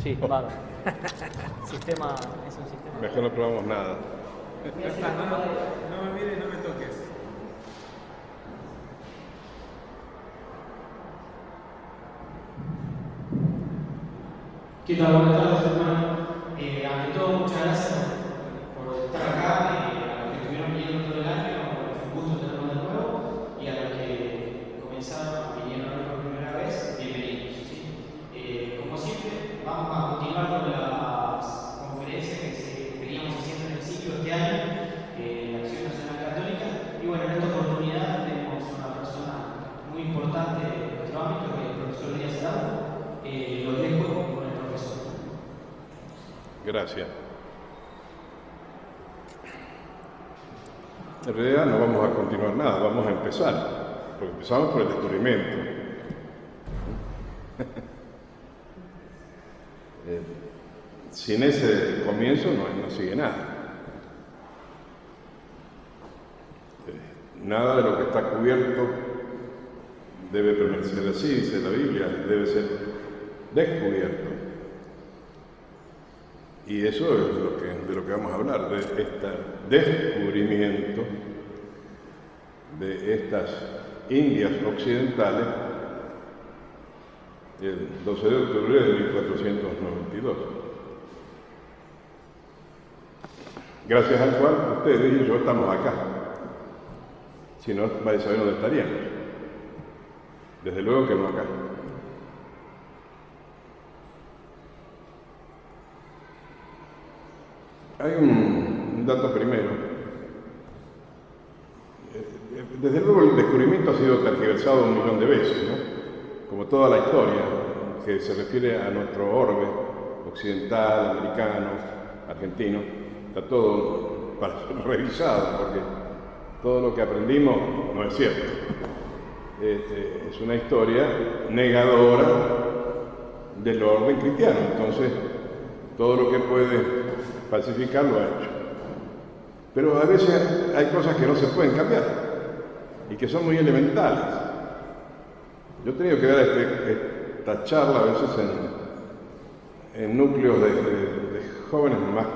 Sí, bárbaro. Sistema, es un sistema. Mejor no probamos nada. No me mires, no me toques. ¿Qué tal? Buenas tardes, hermano. Ante todo, muchas gracias por estar acá, a los que estuvieron viniendo todo el año, es un gusto tenerlos de nuevo, y a los que comenzaron, vinieron hoy por primera vez, bienvenidos. ¿Sí? Como siempre, vamos a continuar con las conferencias que veníamos haciendo en el ciclo este año, la Acción Nacional Católica, y bueno, en esta oportunidad tenemos una persona muy importante en nuestro ámbito, que es el profesor Díaz Araujo. Lo dejo con el profesor. Gracias. En realidad no vamos a continuar nada, vamos a empezar, porque empezamos por el descubrimiento. Sin ese comienzo no sigue nada. Nada de lo que está cubierto debe permanecer así, dice la Biblia, debe ser descubierto. Y eso es de lo que vamos a hablar, de este descubrimiento de estas Indias occidentales el 12 de octubre de 1492. Gracias al cual ustedes y yo estamos acá. Si no, vais a saber dónde estaríamos. Desde luego que no acá. Hay un dato primero. Desde luego el descubrimiento ha sido tergiversado 1.000.000 de veces, ¿no? Como toda la historia que se refiere a nuestro orbe occidental, americano, argentino, está todo revisado, porque todo lo que aprendimos no es cierto. Es una historia negadora del orden cristiano, entonces todo lo que puede falsificar lo ha hecho. Pero a veces hay cosas que no se pueden cambiar y que son muy elementales. Yo he tenido que dar esta charla a veces en núcleos de jóvenes más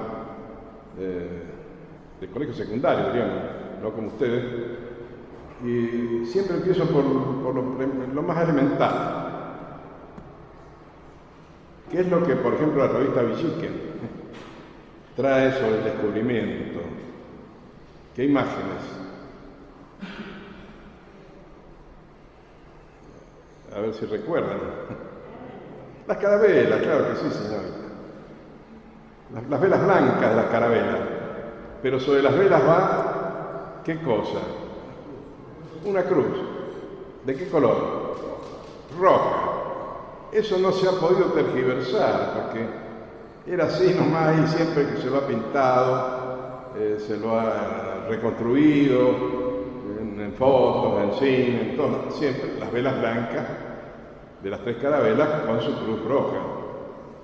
de colegio secundario, diríamos, no como ustedes, y siempre empiezo por lo más elemental. ¿Qué es lo que, por ejemplo, la revista Villiquen trae sobre el descubrimiento? ¿Qué imágenes? A ver si recuerdan. Las carabelas, claro que sí, señorita. Las velas blancas de las carabelas. Pero sobre las velas va, ¿qué cosa? Una cruz. ¿De qué color? Roja. Eso no se ha podido tergiversar, porque era así nomás y siempre que se lo ha pintado, se lo ha reconstruido en fotos, en cine, en todo, siempre las velas blancas de las tres carabelas con su cruz roja.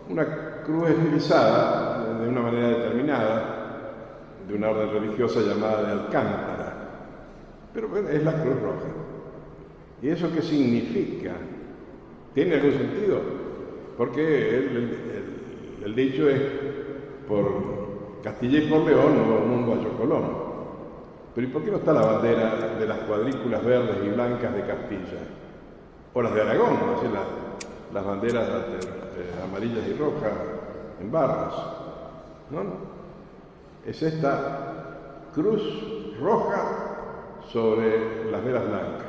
Una cruz estilizada de una manera determinada, de una orden religiosa llamada de Alcántara, pero bueno, es la cruz roja. ¿Y eso qué significa? ¿Tiene algún sentido? Porque el dicho es por Castilla y por León, Nuevo Mundo halló Colón. Pero ¿y por qué no está la bandera de las cuadrículas verdes y blancas de Castilla? O las de Aragón, así las banderas amarillas y rojas en barras. No. Es esta cruz roja sobre las velas blancas.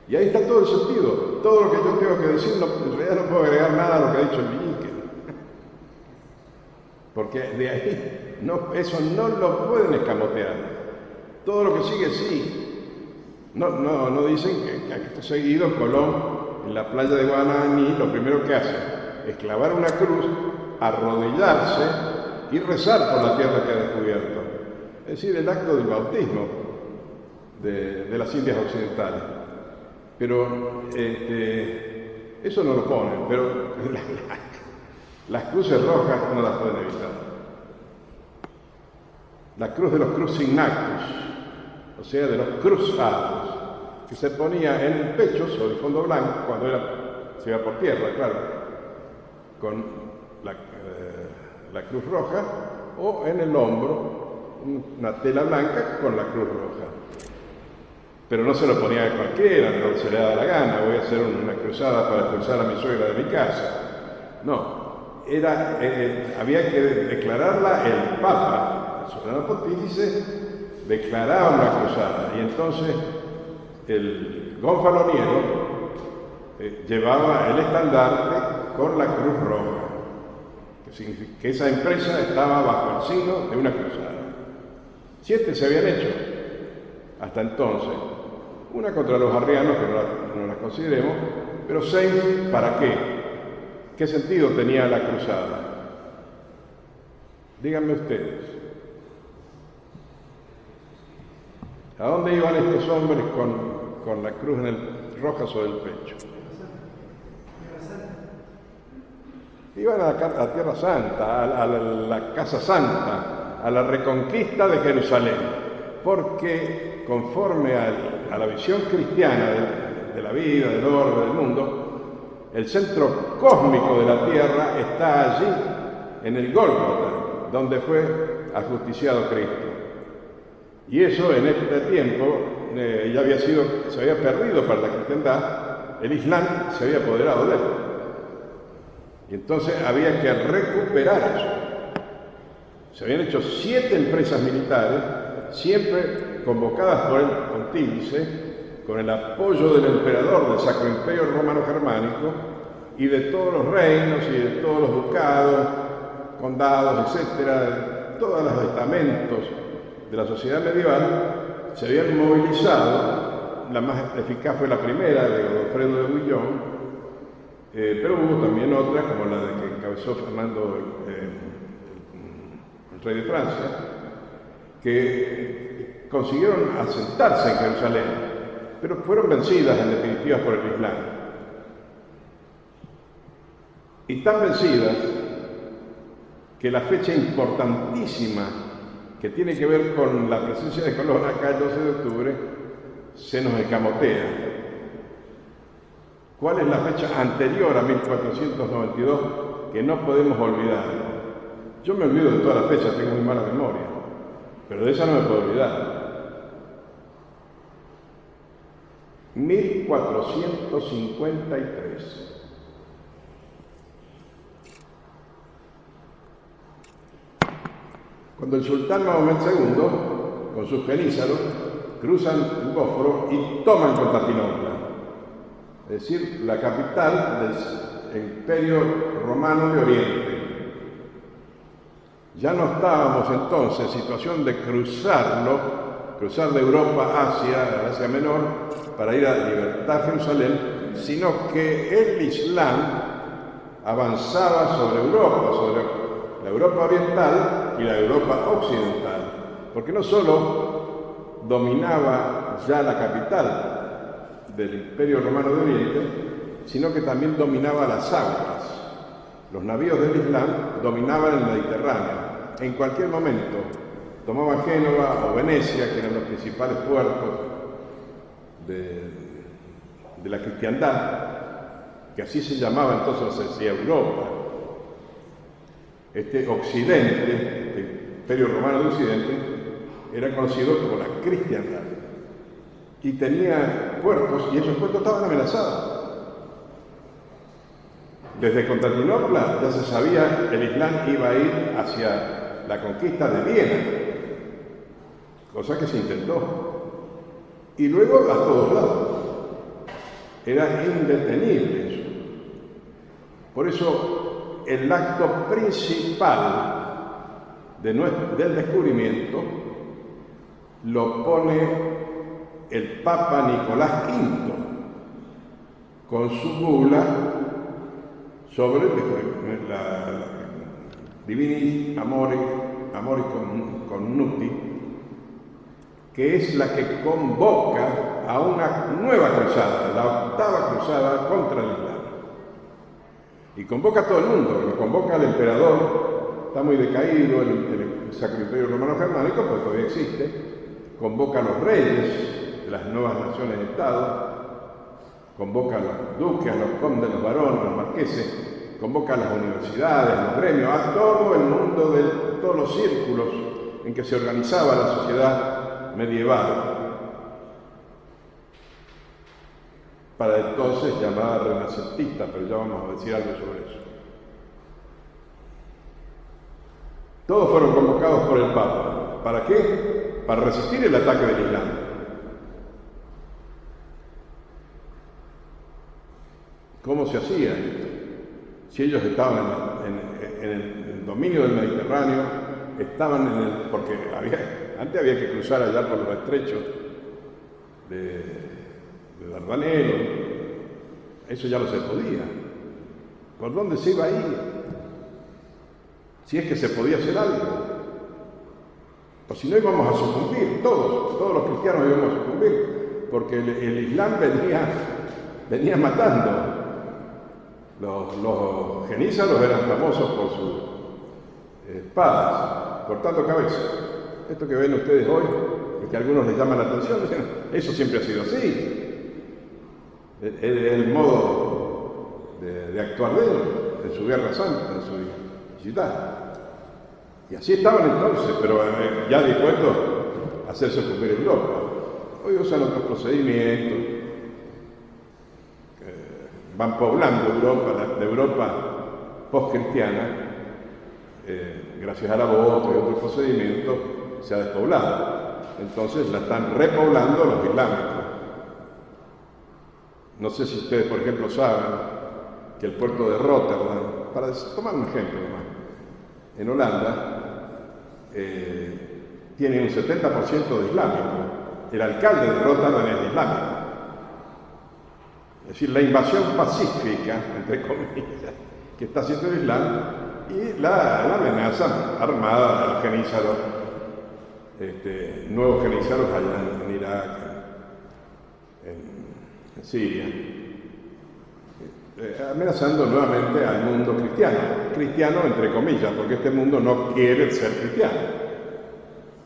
Y ahí está todo el sentido. Todo lo que yo tengo que decir, en realidad no puedo agregar nada a lo que ha dicho el Villiquen. Porque de ahí, eso no lo pueden escamotear. Todo lo que sigue, sí. No dicen que acto seguido Colón, en la playa de Guananí, lo primero que hace es clavar una cruz, arrodillarse y rezar por la tierra que ha descubierto. Es decir, el acto del bautismo de las Indias occidentales. Pero eso no lo ponen, pero las cruces rojas no las pueden evitar. La cruz de los crucignactus, o sea, de los cruzados, que se ponía en el pecho sobre el fondo blanco cuando se iba por tierra, claro, con la Cruz Roja, o en el hombro una tela blanca con la Cruz Roja. Pero no se lo ponía a cualquiera, no se le daba la gana, voy a hacer una cruzada para expulsar a mi suegra de mi casa. No, había que declararla el Papa, el soberano pontífice, declaraba una cruzada, y entonces el gonfaloniero llevaba el estandarte con la Cruz Roja, que significa que esa empresa estaba bajo el signo de una cruzada. 7 se habían hecho hasta entonces, una contra los arrianos, que no las consideremos, pero 6, ¿para qué? ¿Qué sentido tenía la cruzada? Díganme ustedes. ¿A dónde iban estos hombres con la cruz roja sobre el pecho? Iban a la Tierra Santa, a la Casa Santa, a la reconquista de Jerusalén, porque conforme a la visión cristiana de la vida, del orbe, del mundo, el centro cósmico de la Tierra está allí, en el Gólgota, donde fue ajusticiado Cristo. Y eso en este tiempo se había perdido para la cristiandad, el Islam se había apoderado de él. Y entonces había que recuperar eso. Se habían hecho 7 empresas militares, siempre convocadas por el pontífice, con el apoyo del emperador del Sacro Imperio Romano Germánico y de todos los reinos y de todos los ducados, condados, etcétera, todos los estamentos de la sociedad medieval se habían movilizado. La más eficaz fue la primera, de Godofredo de Bouillon, pero hubo también otras, como la de que encabezó Fernando, el rey de Francia, que consiguieron asentarse en Jerusalén, pero fueron vencidas en definitiva por el Islam. Y tan vencidas que la fecha importantísima que tiene que ver con la presencia de Colón acá el 12 de octubre se nos escamotea. ¿Cuál es la fecha anterior a 1492 que no podemos olvidar? Yo me olvido de todas las fechas, tengo muy mala memoria, pero de esa no me puedo olvidar. 1453. Cuando el sultán Mahomet II, con sus genízaros, cruzan el Bósforo y toman Constantinopla, es decir, la capital del Imperio Romano de Oriente. Ya no estábamos entonces en situación de cruzar de Europa hacia Asia Menor para ir a libertar Jerusalén, sino que el Islam avanzaba sobre Europa, sobre la Europa oriental y la Europa occidental, porque no solo dominaba ya la capital del Imperio Romano de Oriente, sino que también dominaba las aguas. Los navíos del Islam dominaban el Mediterráneo. En cualquier momento tomaban Génova o Venecia, que eran los principales puertos de la cristiandad, que así se llamaba entonces, se decía Europa. Este occidente, el Imperio Romano de Occidente, era conocido como la cristiandad. Y tenía puertos, y esos puertos estaban amenazados. Desde Constantinopla ya se sabía que el Islam iba a ir hacia la conquista de Viena, cosa que se intentó. Y luego a todos lados. Era indetenible eso. Por eso el acto principal del descubrimiento lo pone el Papa Nicolás V con su bula sobre la Divini Amoris Connuti, que es la que convoca a una nueva cruzada, la 8ª cruzada contra el Islam. Y convoca a todo el mundo, lo convoca al emperador, está muy decaído el Sacro Imperio Romano Germánico, pero todavía existe, convoca a los reyes de las nuevas naciones-estado, convoca a los duques, a los condes, a los barones, a los marqueses, convoca a las universidades, a los gremios, a todo el mundo, todos los círculos en que se organizaba la sociedad medieval, para entonces llamada renacentista, pero ya vamos a decir algo sobre eso. Todos fueron convocados por el Papa. ¿Para qué? Para resistir el ataque del Islam. ¿Cómo se hacía esto? Si ellos estaban en el dominio del Mediterráneo, estaban porque antes había que cruzar allá por los estrechos de Dardanelo, eso ya no se podía. ¿Por dónde se iba a ir? Si es que se podía hacer algo. O si no íbamos a sucumbir, todos los cristianos íbamos a sucumbir, porque el Islam venía matando. Los genízaros eran famosos por sus espadas, cortando cabezas. Esto que ven ustedes hoy, y que a algunos les llama la atención, eso siempre ha sido así. Es el modo de actuar de ellos, en su guerra santa, en su ciudad. Y así estaban entonces, pero ya dispuestos a hacer sucumbir Europa. Hoy usan otros procedimientos, van poblando de Europa post-cristiana, gracias al aborto y otros procedimientos, se ha despoblado. Entonces la están repoblando los islámicos. No sé si ustedes, por ejemplo, saben que el puerto de Rotterdam, para tomar un ejemplo nomás, en Holanda, tiene un 70% de islámicos. El alcalde de Rotterdam es islámico. Es decir, la invasión pacífica, entre comillas, que está haciendo el Islam y la amenaza armada de los genízaros, nuevos genízaros allá en Irak, en Siria, amenazando nuevamente al mundo cristiano entre comillas, porque este mundo no quiere ser cristiano,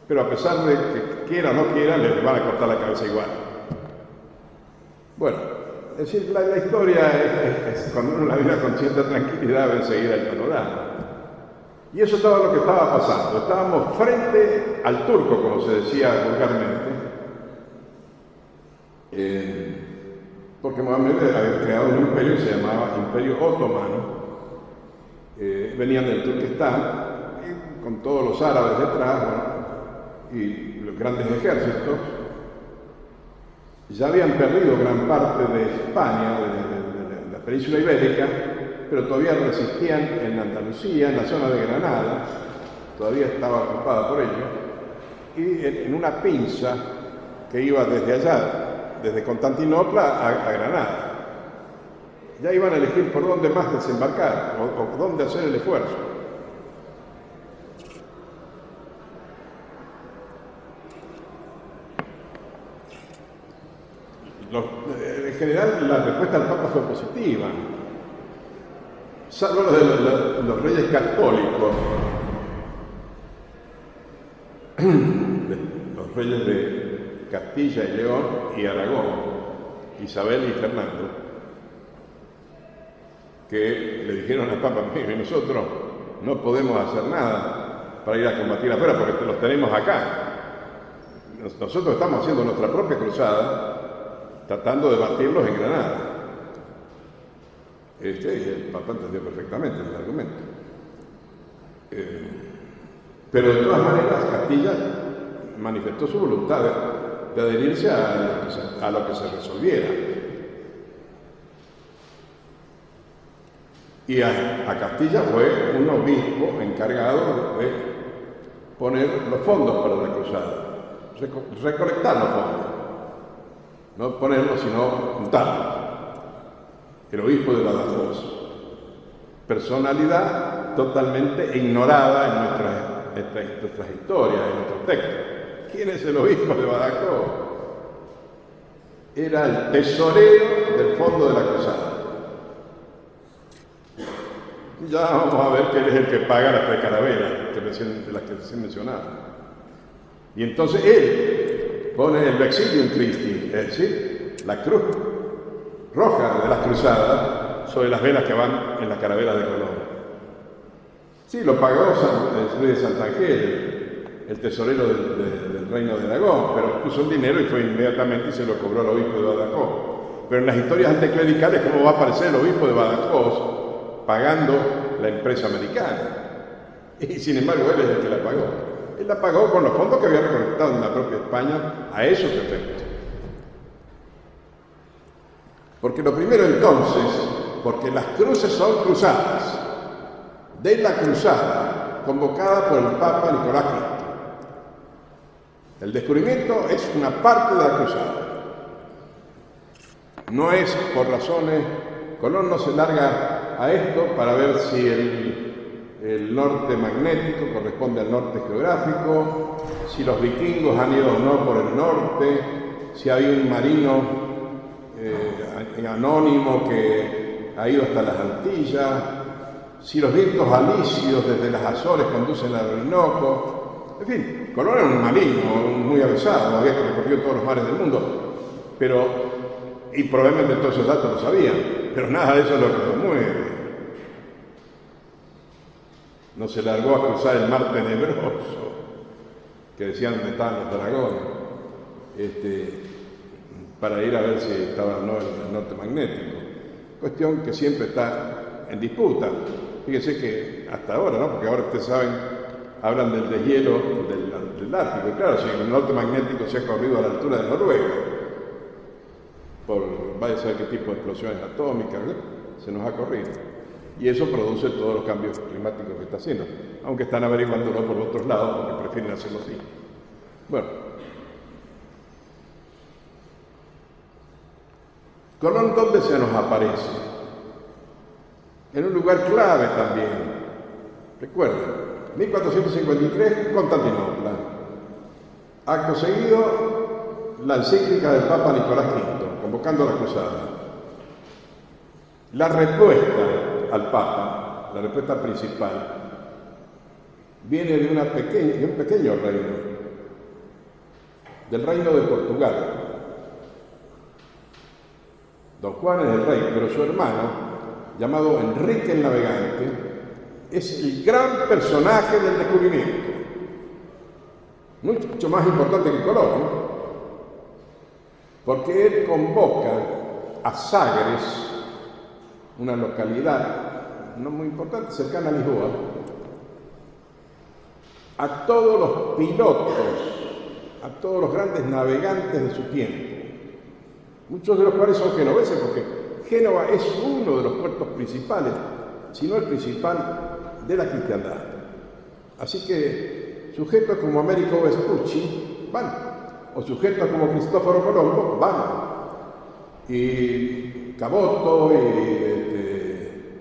pero a pesar de que quiera o no quiera, les van a cortar la cabeza igual. Bueno, es decir, la historia es cuando uno la mira con cierta tranquilidad, ve enseguida el panorama. Y eso estaba lo que estaba pasando. Estábamos frente al turco, como se decía vulgarmente, porque Mohammed había creado un imperio que se llamaba Imperio Otomano. Venían del Turquestán, con todos los árabes detrás, y los grandes ejércitos. Ya habían perdido gran parte de España, de la península ibérica, pero todavía resistían en Andalucía, en la zona de Granada, todavía estaba ocupada por ellos, y en una pinza que iba desde allá, desde Constantinopla a Granada. Ya iban a elegir por dónde más desembarcar o dónde hacer el esfuerzo. En general, la respuesta del Papa fue positiva, salvo los reyes católicos, los reyes de Castilla y León y Aragón, Isabel y Fernando, que le dijeron al Papa: mire, nosotros no podemos hacer nada para ir a combatir afuera porque los tenemos acá. Nosotros estamos haciendo nuestra propia cruzada, tratando de batirlos en Granada. Y el Papa entendió perfectamente el argumento. Pero de todas maneras, Castilla manifestó su voluntad de adherirse a lo que se resolviera. Y a Castilla fue un obispo encargado de poner los fondos para la cruzada, recolectar los fondos. No ponerlos, sino juntarlos. El obispo de Badajoz. Personalidad totalmente ignorada en nuestras historias, en nuestros textos. ¿Quién es el obispo de Badajoz? Era el tesorero del fondo de la cruzada. Ya vamos a ver que él es el que paga las 3 carabelas de las que se mencionaban. Y entonces él pone el Vexillum Christi, es decir, la cruz roja de las cruzadas, sobre las velas que van en la carabela de Colón. Sí, lo pagó el rey de Sant'Angelo, el tesorero del reino de Aragón, pero puso el dinero y fue inmediatamente y se lo cobró al obispo de Badajoz. Pero en las historias anteclericales, ¿cómo va a aparecer el obispo de Badajoz pagando la empresa americana? Y sin embargo, él es el que la pagó. Él la pagó con los fondos que había recolectado en la propia España a esos efectos. Porque lo primero entonces, porque las cruces son cruzadas, de la cruzada convocada por el Papa Nicolás V. El descubrimiento es una parte de la cruzada. No es por razones, Colón no se larga a esto para ver si el norte magnético corresponde al norte geográfico, si los vikingos han ido o no por el norte, si hay un marino anónimo que ha ido hasta las Antillas, si los vientos alisios desde las Azores conducen al Orinoco. En fin, Colón era un marino muy avisado, había recorrido todos los mares del mundo, y probablemente todos esos datos lo sabían, pero nada de eso lo remueve. No se largó a cruzar el mar tenebroso, que decían dónde estaban los dragones, para ir a ver si estaba o no el norte magnético. Cuestión que siempre está en disputa. Fíjense que hasta ahora, ¿no? Porque ahora ustedes saben, hablan del deshielo del Ártico. Y claro, si el norte magnético se ha corrido a la altura de Noruega, vaya a saber qué tipo de explosiones atómicas, ¿no? Se nos ha corrido. Y eso produce todos los cambios climáticos que está haciendo, aunque están averiguándolo por otros lados porque prefieren hacerlo así. Bueno, Colón, ¿dónde se nos aparece? En un lugar clave también. Recuerden, 1453, Constantinopla. Acto seguido, la encíclica del Papa Nicolás V, convocando a la cruzada. La respuesta al Papa, la respuesta principal, viene de un pequeño reino, del reino de Portugal. Don Juan es el rey, pero su hermano, llamado Enrique el Navegante, es el gran personaje del descubrimiento, mucho más importante que Colón, ¿no? Porque él convoca a Sagres, una localidad no muy importante, cercana a Lisboa, a todos los pilotos, a todos los grandes navegantes de su tiempo, muchos de los cuales son genoveses, porque Génova es uno de los puertos principales, si no el principal, de la cristiandad. Así que sujetos como Américo Vespucci van, o sujetos como Cristóforo Colombo van, y Caboto,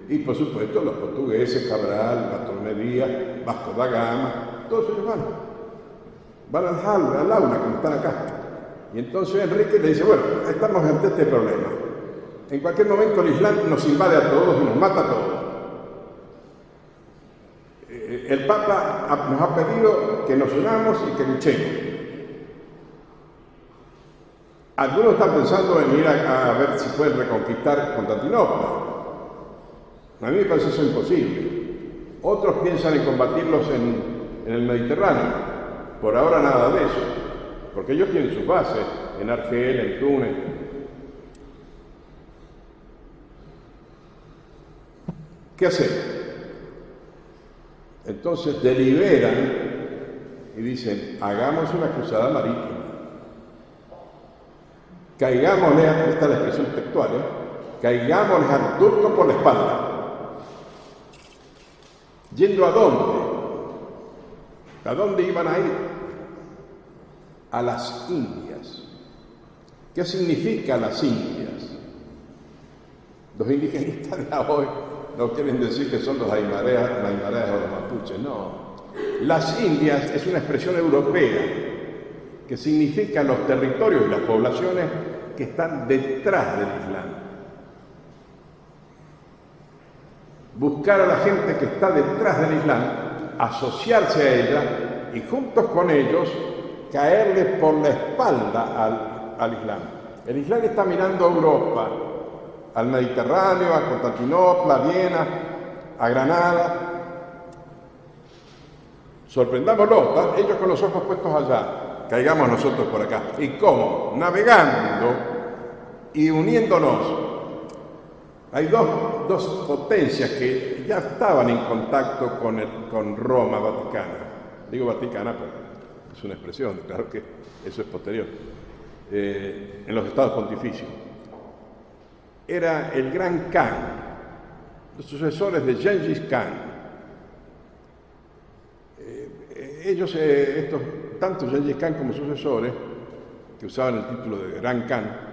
y por supuesto los portugueses, Cabral, Bartolomé Díaz, Vasco da Gama, todos ellos van al aula, como están acá. Y entonces Enrique le dice, bueno, estamos ante este problema. En cualquier momento el Islam nos invade a todos y nos mata a todos. El Papa nos ha pedido que nos unamos y que luchemos. Algunos están pensando en ir a ver si pueden reconquistar Constantinopla. A mí me parece eso imposible. Otros piensan en combatirlos en el Mediterráneo. Por ahora nada de eso, porque ellos tienen sus bases en Argel, en Túnez. ¿Qué hacer? Entonces deliberan y dicen, hagamos una cruzada marítima. Caigámosle, esta es la expresión textual, caigámosle al turco por la espalda. ¿Yendo a dónde? ¿A dónde iban a ir? A las Indias. ¿Qué significa las Indias? Los indigenistas de hoy no quieren decir que son los aymareas o los mapuches, no. Las Indias es una expresión europea que significa los territorios y las poblaciones que están detrás del Islam. Buscar a la gente que está detrás del Islam, asociarse a ella y juntos con ellos caerle por la espalda al Islam. El Islam está mirando a Europa al Mediterráneo, a Constantinopla, a Viena, a Granada. Sorprendámoslo, ellos con los ojos puestos allá, caigamos nosotros por acá. ¿Y cómo? Navegando y uniéndonos. Hay dos potencias que ya estaban en contacto con Roma Vaticana. Digo Vaticana porque es una expresión, claro que eso es posterior. En los estados pontificios. Era el Gran Khan, los sucesores de Gengis Khan. Ellos, tanto Gengis Khan como sucesores, que usaban el título de Gran Khan,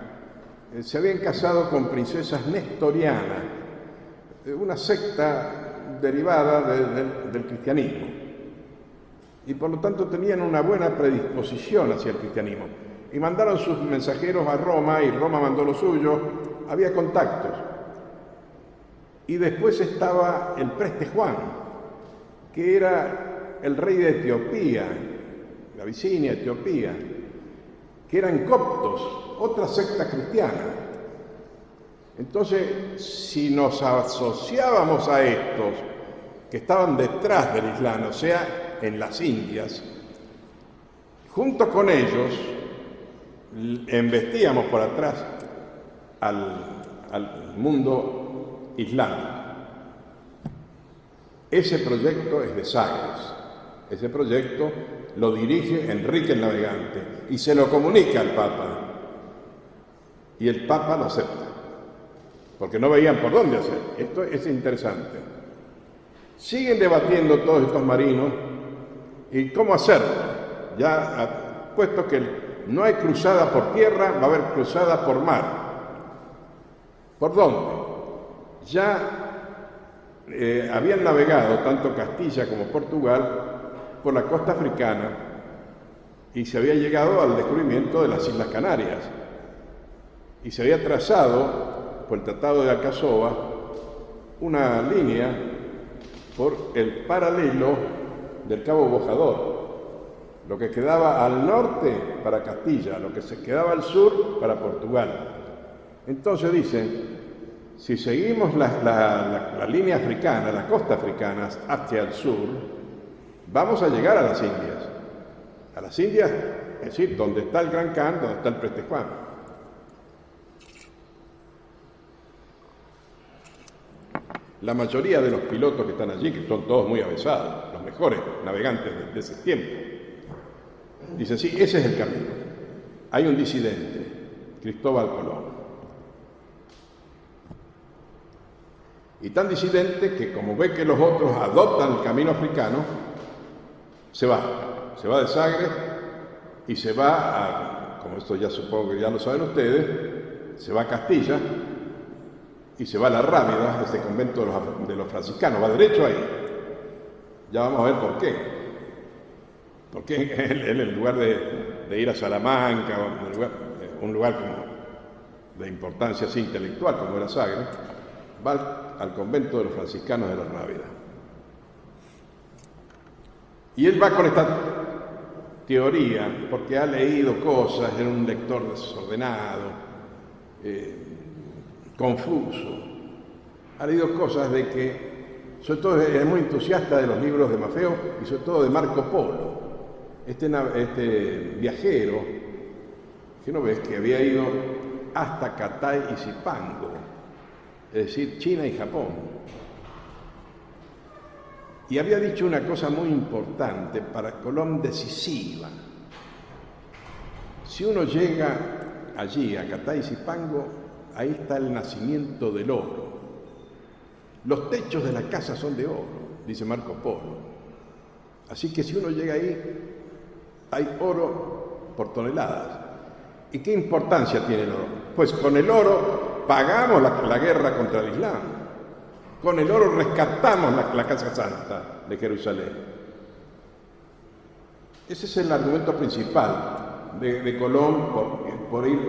se habían casado con princesas nestorianas, una secta derivada del cristianismo, y por lo tanto tenían una buena predisposición hacia el cristianismo, y mandaron sus mensajeros a Roma, y Roma mandó los suyos, había contactos. Y después estaba el preste Juan, que era el rey de Etiopía, de Abisinia, Etiopía, que eran coptos, otra secta cristiana. Entonces, si nos asociábamos a estos que estaban detrás del Islam, o sea, en las Indias, junto con ellos, embestíamos por atrás al mundo islámico. Ese proyecto es de Sagres. Ese proyecto lo dirige Enrique el Navegante y se lo comunica al Papa. Y el Papa lo acepta, porque no veían por dónde hacer. Esto es interesante. Siguen debatiendo todos estos marinos y cómo hacerlo. Ya puesto que no hay cruzada por tierra, va a haber cruzada por mar. ¿Por dónde? Ya habían navegado tanto Castilla como Portugal por la costa africana y se había llegado al descubrimiento de las Islas Canarias y se había trazado por el Tratado de Alcazaba una línea por el paralelo del Cabo Bojador, lo que quedaba al norte para Castilla, lo que se quedaba al sur para Portugal. Entonces dicen, si seguimos la línea africana, la costa africana hacia el sur, vamos a llegar a las Indias. A las Indias, es decir, donde está el Gran Khan, donde está el preste Juan. La mayoría de los pilotos que están allí, que son todos muy avesados, los mejores navegantes de ese tiempo, dicen, sí, ese es el camino. Hay un disidente, Cristóbal Colón. Y tan disidente que como ve que los otros adoptan el camino africano, se va de Sagres y se va a, como esto ya supongo que ya lo saben ustedes, se va a Castilla y se va a la Rábida, este convento de los franciscanos, va derecho ahí. Ya vamos a ver por qué. Porque él en lugar de ir a Salamanca, un lugar como de importancia así intelectual como era Sagres, va al convento de los franciscanos de la Rábida. Y él va con esta teoría porque ha leído cosas, era un lector desordenado, confuso. Ha leído cosas de que, sobre todo es muy entusiasta de los libros de Mafeo y sobre todo de Marco Polo, este viajero, que no ves que había ido hasta Catay y Zipango, es decir, China y Japón. Y había dicho una cosa muy importante para Colón, decisiva. Si uno llega allí, a Catay y Zipango, ahí está el nacimiento del oro. Los techos de la casa son de oro, dice Marco Polo. Así que si uno llega ahí, hay oro por toneladas. ¿Y qué importancia tiene el oro? Pues con el oro pagamos la guerra contra el Islam. Con el oro rescatamos la Casa Santa de Jerusalén. Ese es el argumento principal de Colón por ir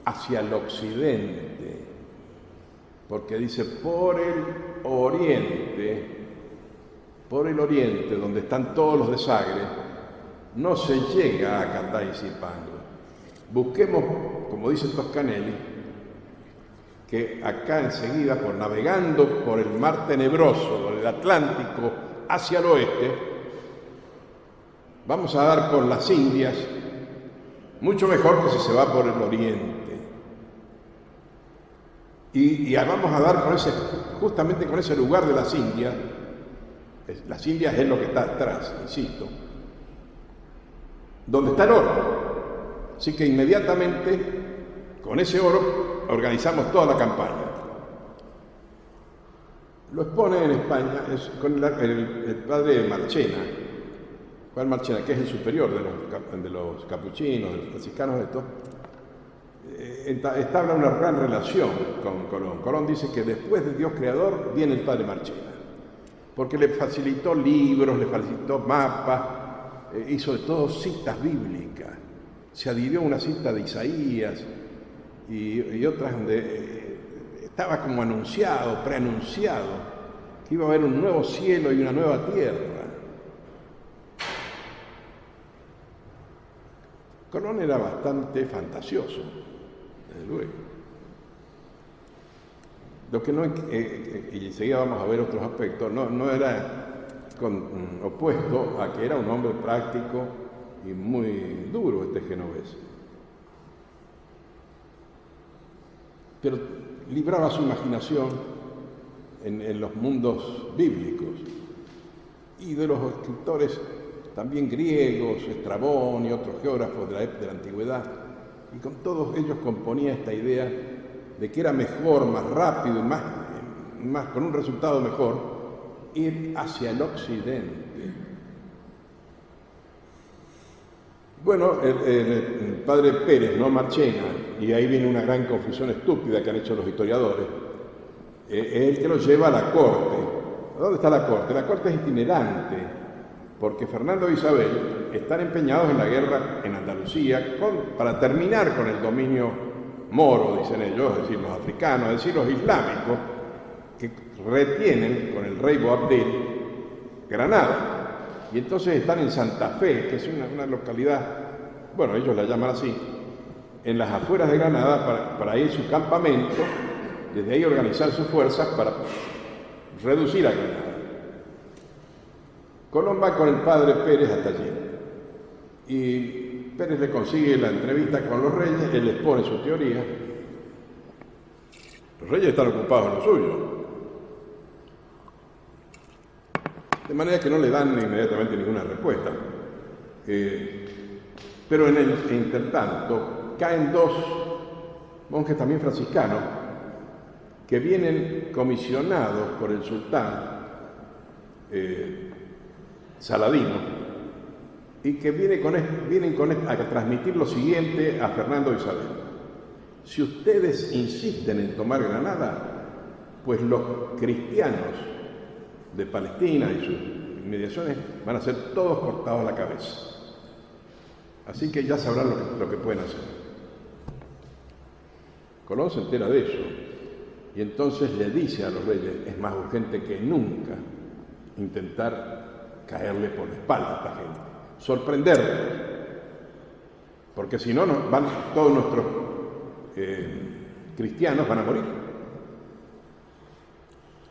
hacia el occidente. Porque dice, por el oriente, donde están todos los de Sagres, no se llega a Catay y Zipango. Busquemos, como dice Toscanelli, que acá enseguida, por navegando por el mar tenebroso, por el Atlántico, hacia el oeste, vamos a dar con las Indias mucho mejor que si se va por el oriente. Y vamos a dar con justamente con ese lugar de las Indias. Las Indias es lo que está atrás, insisto, donde está el oro. Así que inmediatamente, con ese oro, organizamos toda la campaña. Lo expone en España con el padre Marchena, Juan Marchena, que es el superior de los capuchinos, de los franciscanos de estos. Establa una gran relación con Colón. Colón dice que después de Dios creador viene el padre Marchena, porque le facilitó libros, le facilitó mapas, hizo de todo citas bíblicas. Se adhirió a una cita de Isaías y otras donde estaba como anunciado, preanunciado, que iba a haber un nuevo cielo y una nueva tierra. Colón era bastante fantasioso, desde luego. Lo que no, y enseguida vamos a ver otros aspectos, no era opuesto a que era un hombre práctico y muy duro este genovés. Pero libraba su imaginación en los mundos bíblicos y de los escritores también griegos, Estrabón y otros geógrafos de la antigüedad, y con todos ellos componía esta idea de que era mejor, más rápido y más con un resultado mejor, ir hacia el occidente. Bueno, el padre Pérez, no Marchena, y ahí viene una gran confusión estúpida que han hecho los historiadores, es el que lo lleva a la corte. ¿Dónde está la corte? La corte es itinerante, porque Fernando e Isabel están empeñados en la guerra en Andalucía para terminar con el dominio moro, dicen ellos, es decir, los africanos, es decir, los islámicos, que retienen con el rey Boabdil Granada. Y entonces están en Santa Fe, que es una localidad, bueno, ellos la llaman así, en las afueras de Granada, para ir a su campamento, desde ahí organizar sus fuerzas para reducir a Granada. Colón va con el padre Pérez hasta allí, y Pérez le consigue la entrevista con los reyes, él les pone su teoría. Los reyes están ocupados en lo suyo, de manera que no le dan inmediatamente ninguna respuesta. Pero en el intertanto caen dos monjes también franciscanos que vienen comisionados por el sultán Saladino y que vienen a transmitir lo siguiente a Fernando e Isabel. Si ustedes insisten en tomar Granada, pues los cristianos de Palestina y sus inmediaciones van a ser todos cortados la cabeza. Así que ya sabrán lo que pueden hacer. Colón se entera de eso y entonces le dice a los reyes: es más urgente que nunca intentar caerle por la espalda a esta gente, sorprenderlos, porque si no todos nuestros cristianos van a morir,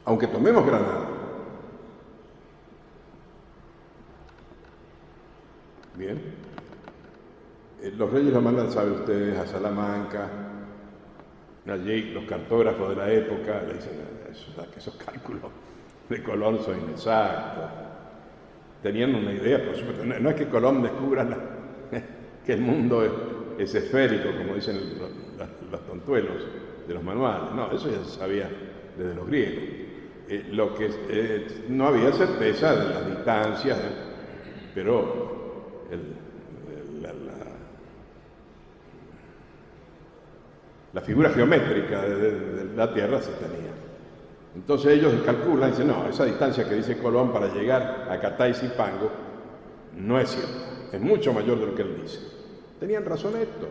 aunque tomemos Granada. Bien, los reyes lo mandan, saben ustedes, a Salamanca. Allí los cartógrafos de la época le dicen que esos cálculos de Colón son inexactos. Tenían una idea, por supuesto. No es que Colón descubra que el mundo es esférico, como dicen los tontuelos de los manuales. No, eso ya se sabía desde los griegos. Lo que no había certeza de las distancias, pero la figura geométrica de la Tierra se tenía. Entonces ellos calculan y dicen: no, esa distancia que dice Colón para llegar a Catay y Pango no es cierta, es mucho mayor de lo que él dice. Tenían razón esto.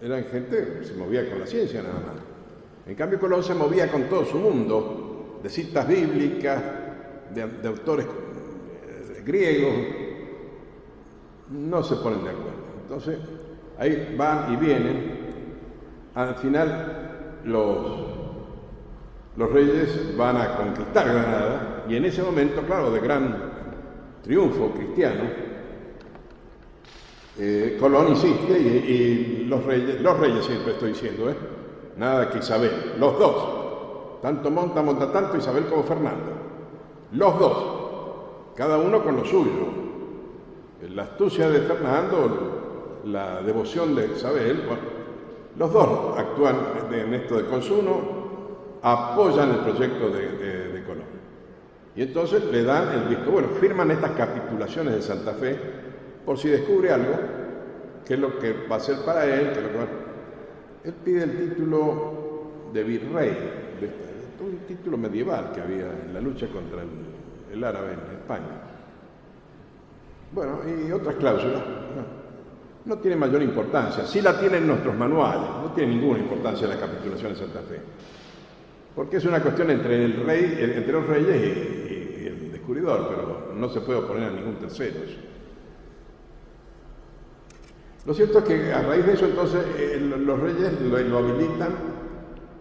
Eran gente que se movía con la ciencia nada más. En cambio Colón se movía con todo su mundo de citas bíblicas, de autores griegos. No se ponen de acuerdo. Entonces ahí van y vienen. Al final los reyes van a conquistar Granada, y en ese momento, claro, de gran triunfo cristiano, Colón insiste y los reyes siempre estoy diciendo, nada que Isabel, los dos, tanto monta tanto Isabel como Fernando, los dos, cada uno con lo suyo. La astucia de Fernando, la devoción de Isabel, bueno, los dos actúan en esto de consumo, apoyan el proyecto de Colón. Y entonces le dan el visto bueno, firman estas capitulaciones de Santa Fe por si descubre algo, qué es lo que va a ser para él, qué es lo que va a... Él pide el título de virrey, un título medieval que había en la lucha contra el árabe en España. Bueno, y otras cláusulas, no tiene mayor importancia, sí la tienen nuestros manuales, no tiene ninguna importancia la capitulación de Santa Fe, porque es una cuestión entre los reyes y el descubridor, pero no se puede oponer a ningún tercero. Lo cierto es que a raíz de eso entonces los reyes lo habilitan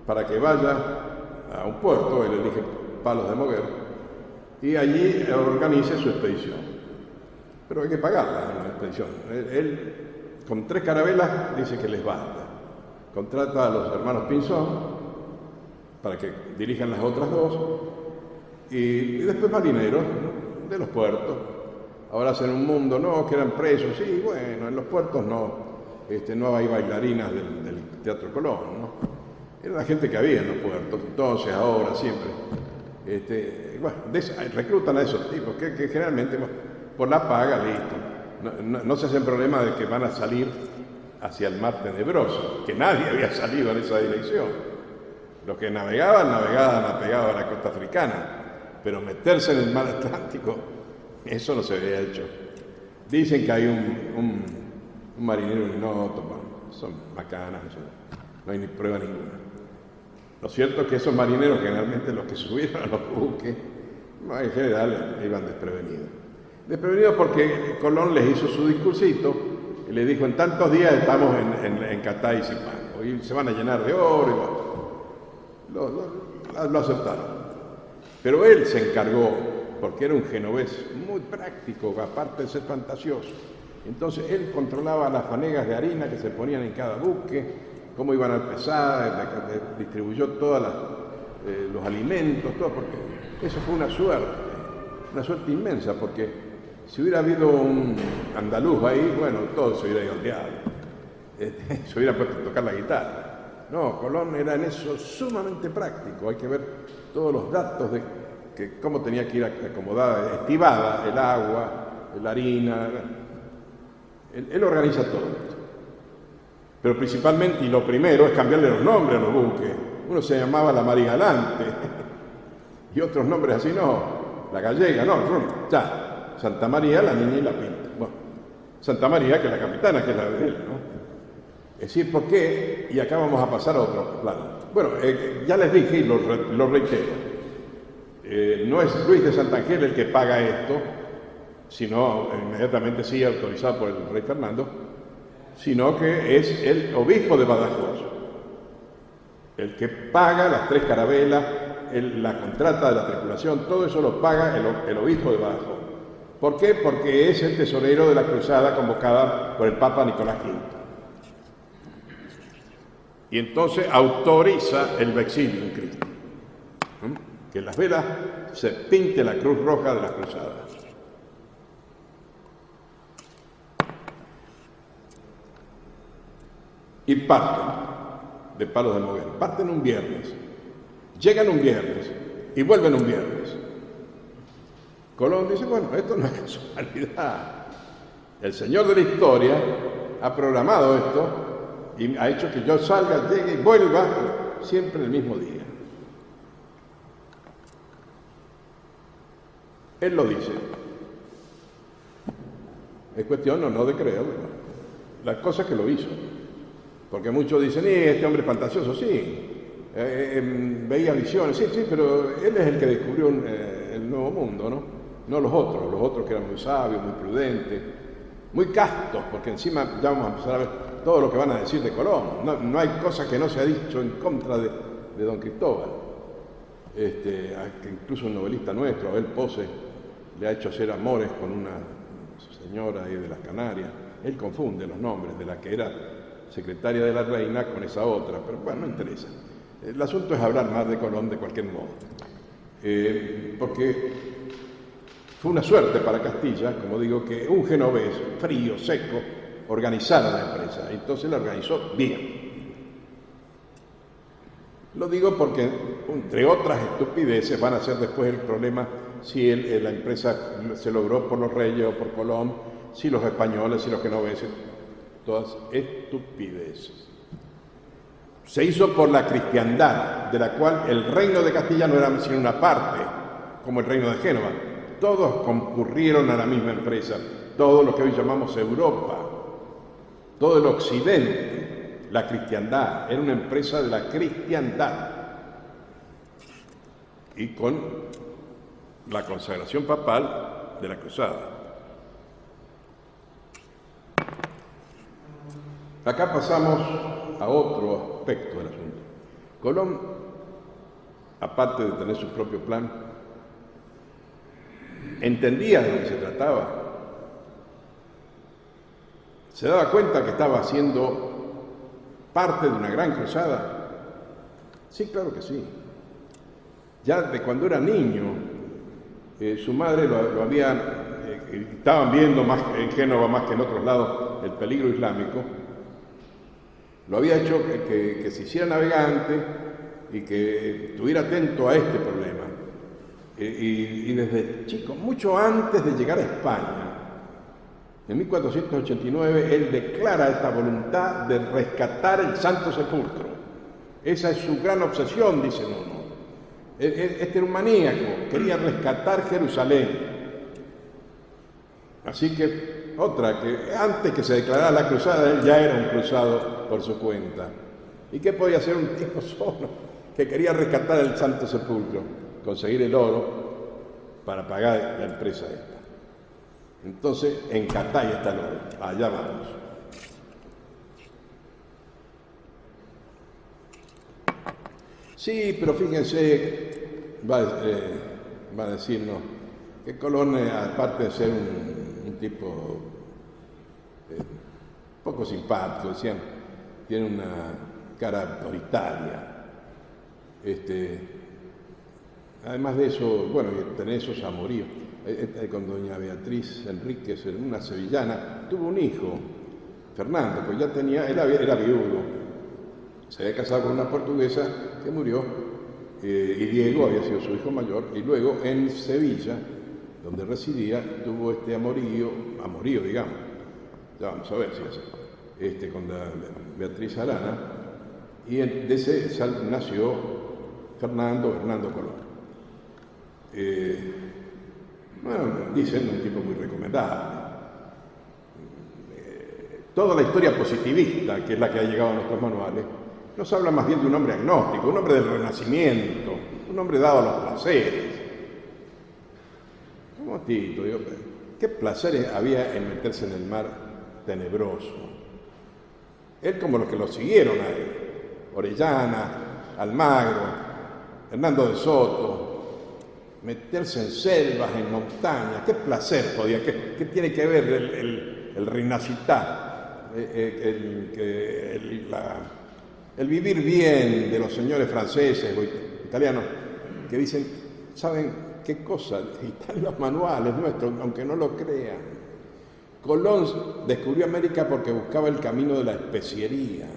para que vaya a un puerto, él elige Palos de Moguer, y allí organice su expedición. Pero hay que pagarla en la expedición. Él, con 3 carabelas, dice que les basta. Contrata a los hermanos Pinzón para que dirijan las otras 2, y después marineros, ¿no?, de los puertos. Ahora hacen un mundo, no, que eran presos, sí, bueno, en los puertos no hay bailarinas del Teatro Colón, ¿no? Era la gente que había en los puertos, entonces, ahora, siempre. Bueno, reclutan a esos tipos que generalmente, por la paga, listo. No se hacen problema de que van a salir hacia el mar tenebroso, que nadie había salido en esa dirección. Los que navegaban apegados a la costa africana, pero meterse en el mar Atlántico, eso no se había hecho. Dicen que hay un marinero y no son macanas, no hay ni prueba ninguna. Lo cierto es que esos marineros, generalmente los que subieron a los buques, en general iban desprevenidos. Desprevenidos porque Colón les hizo su discursito y le dijo: en tantos días estamos en Catay y Zipango, y se van a llenar de oro, y lo aceptaron. Pero él se encargó, porque era un genovés muy práctico, aparte de ser fantasioso. Entonces él controlaba las fanegas de harina que se ponían en cada buque, cómo iban a pesar, distribuyó todos los alimentos, todo, porque eso fue una suerte inmensa, porque si hubiera habido un andaluz ahí, bueno, todo se hubiera ido al diablo, se hubiera puesto a tocar la guitarra. No, Colón era en eso sumamente práctico. Hay que ver todos los datos de cómo tenía que ir acomodada, estibada el agua, la harina. Él organiza todo esto. Pero principalmente, y lo primero, es cambiarle los nombres a los buques. Uno se llamaba la María Galante y otros nombres así no. La Gallega, no, ya. Santa María, la Niña y la Pinta. Bueno, Santa María, que es la capitana, que es la de él, ¿no? Es decir, ¿por qué? Y acá vamos a pasar a otro plano. Bueno, ya les dije y lo reitero. No es Luis de Santangel el que paga esto, sino inmediatamente sí autorizado por el rey Fernando, sino que es el obispo de Badajoz, el que paga las 3 carabelas, la contrata de la tripulación, todo eso lo paga el obispo de Badajoz. ¿Por qué? Porque es el tesorero de la cruzada convocada por el Papa Nicolás V. Y entonces autoriza el Vexilium Christi, que en las velas se pinte la cruz roja de las cruzadas. Y parten de Palos de Moguer, parten un viernes, llegan un viernes y vuelven un viernes. Colón dice: bueno, esto no es casualidad. El Señor de la historia ha programado esto y ha hecho que yo salga, llegue y vuelva siempre el mismo día. Él lo dice. Es cuestión no de creerlo. La cosa es que lo hizo. Porque muchos dicen: este hombre es fantasioso. Sí, veía visiones. Sí, pero él es el que descubrió el nuevo mundo, ¿no? No los otros que eran muy sabios, muy prudentes. muy castos, porque encima ya vamos a empezar a ver todo lo que van a decir de Colón. No hay cosa que no se ha dicho en contra de don Cristóbal. Que incluso un novelista nuestro, Abel Pose, le ha hecho hacer amores con una señora ahí de las Canarias. Él confunde los nombres de la que era secretaria de la reina con esa otra, pero bueno, no interesa. El asunto es hablar más de Colón de cualquier modo, porque fue una suerte para Castilla, como digo, que un genovés frío, seco, organizara la empresa, entonces la organizó bien. Lo digo porque, entre otras estupideces, van a ser después el problema si la empresa se logró por los reyes o por Colón, si los españoles, si los genoveses, todas estupideces. Se hizo por la cristiandad, de la cual el reino de Castilla no era sino una parte, como el reino de Génova. Todos concurrieron a la misma empresa, todo lo que hoy llamamos Europa, todo el occidente, la cristiandad, era una empresa de la cristiandad. Y con la consagración papal de la cruzada. Acá pasamos a otro aspecto del asunto. Colón, aparte de tener su propio plan, entendía de lo que se trataba. Se daba cuenta que estaba haciendo parte de una gran cruzada. Sí, claro que sí. Ya de cuando era niño, su madre lo había, estaban viendo más en Génova más que en otros lados el peligro islámico, lo había hecho que se hiciera navegante y que estuviera atento a este problema. Y desde chico, mucho antes de llegar a España, en 1489, él declara esta voluntad de rescatar el Santo Sepulcro. Esa es su gran obsesión, dice uno. Este era un maníaco, quería rescatar Jerusalén. Así que, otra, que antes que se declarara la cruzada, él ya era un cruzado por su cuenta. ¿Y qué podía hacer un tipo solo que quería rescatar el Santo Sepulcro? Conseguir el oro para pagar la empresa esta. Entonces, en Catay está el oro. Allá vamos. Sí, pero fíjense, va a decirnos que Colón, aparte de ser un tipo poco simpático, decían, tiene una cara autoritaria. Además de eso, bueno, tener esos amoríos. Con doña Beatriz Enríquez, una sevillana, tuvo un hijo, Fernando, pues ya tenía, él era viudo. Se había casado con una portuguesa que murió, y Diego había sido su hijo mayor, y luego en Sevilla, donde residía, tuvo este amorío, digamos, ya vamos a ver si es con la Beatriz Arana, y de ese nació Hernando Colón. Bueno, dicen un tipo muy recomendable. Toda la historia positivista, que es la que ha llegado a nuestros manuales, nos habla más bien de un hombre agnóstico, un hombre del Renacimiento, un hombre dado a los placeres. Como Tito, digo, ¿qué placeres había en meterse en el mar tenebroso? Él como los que lo siguieron a él, Orellana, Almagro, Hernando de Soto, meterse en selvas, en montañas, qué placer podía, qué tiene que ver el Rinascità, el vivir bien de los señores franceses o italianos que dicen, ¿saben qué cosa? Y están los manuales nuestros, aunque no lo crean. Colón descubrió América porque buscaba el camino de la especiería.